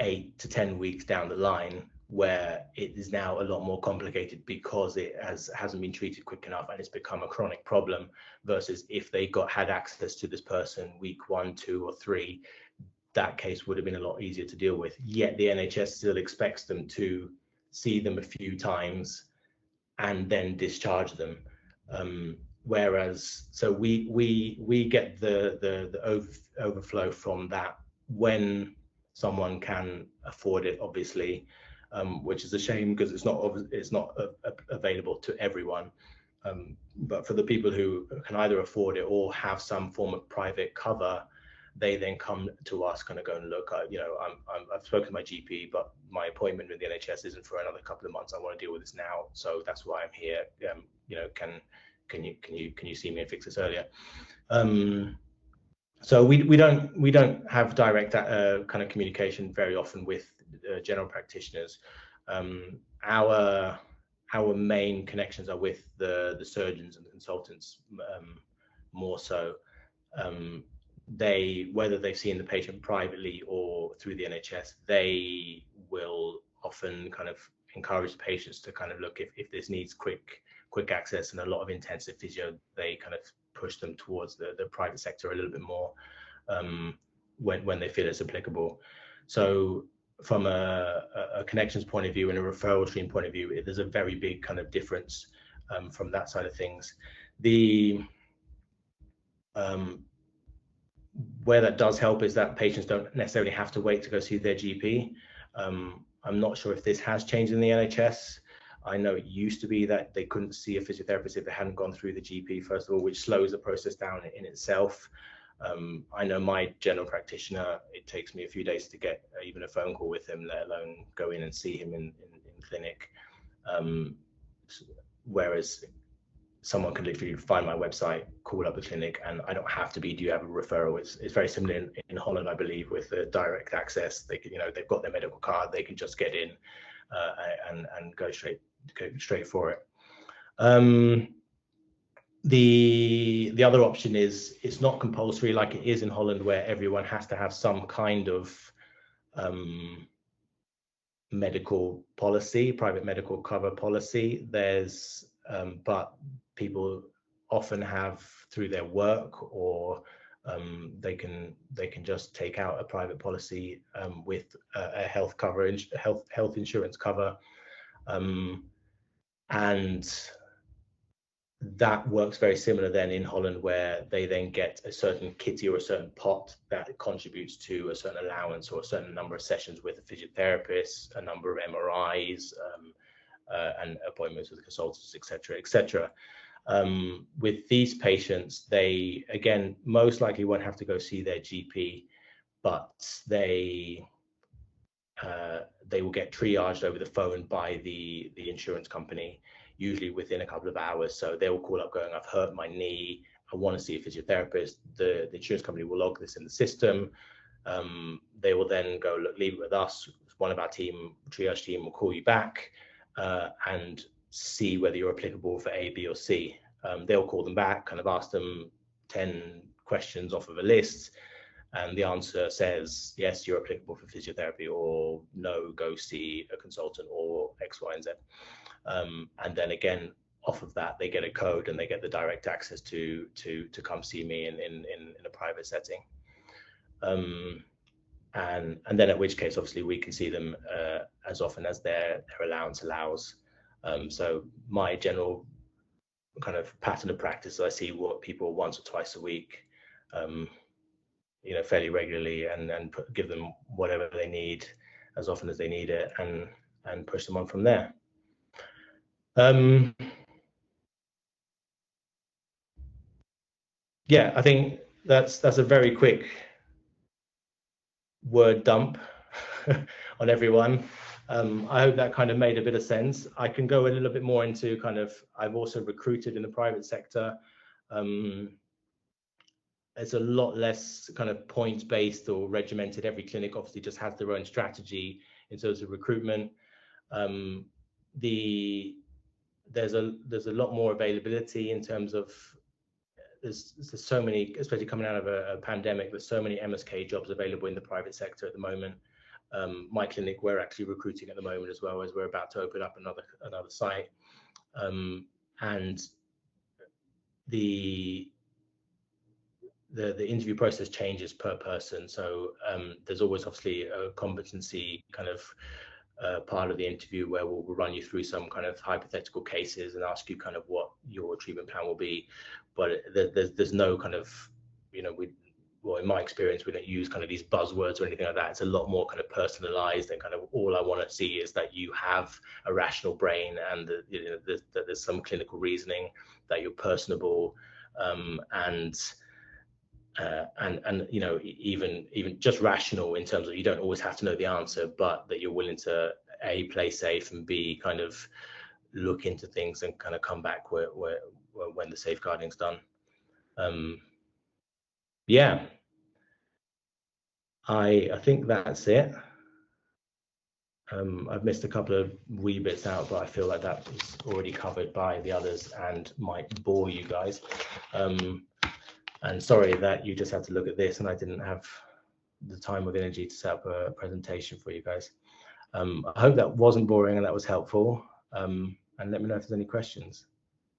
8 to 10 weeks down the line, where it is now a lot more complicated because it hasn't been treated quick enough and it's become a chronic problem, versus if they had access to this person week 1, 2, or 3, that case would have been a lot easier to deal with. Yet the NHS still expects them to see them a few times and then discharge them. Whereas, so we get the overflow from that when someone can afford it, obviously, which is a shame because it's not available to everyone. But for the people who can either afford it or have some form of private cover, they then come to us, kind of going, look, I've spoken to my GP, but my appointment with the NHS isn't for another couple of months. I want to deal with this now, so that's why I'm here. Can you see me and fix this earlier? So we don't have direct kind of communication very often with general practitioners. Our main connections are with the surgeons and consultants, more so. Whether they've seen the patient privately or through the NHS, they will often kind of encourage patients to kind of look, if this needs quick access and a lot of intensive physio, they kind of push them towards the private sector a little bit more when they feel it's applicable. So from a connections point of view and a referral stream point of view, there's a very big kind of difference from that side of things. Where that does help is that patients don't necessarily have to wait to go see their GP. I'm not sure if this has changed in the NHS. I know it used to be that they couldn't see a physiotherapist if they hadn't gone through the GP, first of all, which slows the process down in itself. I know my general practitioner, it takes me a few days to get even a phone call with him, let alone go in and see him in clinic. Whereas someone can literally find my website, call up the clinic, and I don't have to be, do you have a referral? It's very similar in Holland, I believe, with the direct access. They can, they've got their medical card, they can just get in and go straight for it. The other option is, it's not compulsory like it is in Holland, where everyone has to have some kind of medical policy, private medical cover policy. There's but people often have, through their work, or they can just take out a private policy with a health coverage, health insurance cover, and that works very similar then in Holland, where they then get a certain kitty or a certain pot that contributes to a certain allowance or a certain number of sessions with a physiotherapist, a number of MRIs, and appointments with consultants, etc., etc. With these patients, they, again, most likely won't have to go see their GP, but they will get triaged over the phone by the insurance company, usually within a couple of hours. So they will call up going, I've hurt my knee, I want to see a physiotherapist. The insurance company will log this in the system. They will then go, look, leave it with us. One of our triage team will call you back and see whether you're applicable for A, B, or C. They'll call them back, kind of ask them 10 questions off of a list, and the answer says, yes, you're applicable for physiotherapy, or no, go see a consultant, or X, Y, and Z. And then again, off of that, they get a code and they get the direct access to come see me in a private setting. And then, at which case, obviously, we can see them as often as their allowance allows. So my general kind of pattern of practice, I see what people once or twice a week, fairly regularly, and give them whatever they need as often as they need it, and push them on from there. Yeah, I think that's a very quick word dump on everyone. I hope that kind of made a bit of sense. I can go a little bit more into kind of, I've also recruited in the private sector. It's a lot less kind of points-based or regimented. Every clinic obviously just has their own strategy in terms of recruitment. There's a lot more availability in terms of, there's so many, especially coming out of a pandemic, there's so many MSK jobs available in the private sector at the moment. My clinic, we're actually recruiting at the moment as well, as we're about to open up another site. And the interview process changes per person. So there's always obviously a competency kind of part of the interview where we'll run you through some kind of hypothetical cases and ask you kind of what your treatment plan will be. But there's no kind of, you know, well, in my experience, we don't use kind of these buzzwords or anything like that. It's a lot more kind of personalized, and kind of all I want to see is that you have a rational brain, and that, you know, that there's some clinical reasoning, that you're personable, and you know, even just rational in terms of you don't always have to know the answer, but that you're willing to A, play safe, and B, kind of look into things and kind of come back when the safeguarding's done. Yeah, I think that's it. I've missed a couple of wee bits out, but I feel like that was already covered by the others and might bore you guys. And sorry that you just had to look at this and I didn't have the time or the energy to set up a presentation for you guys. I hope that wasn't boring and that was helpful. And let me know if there's any questions.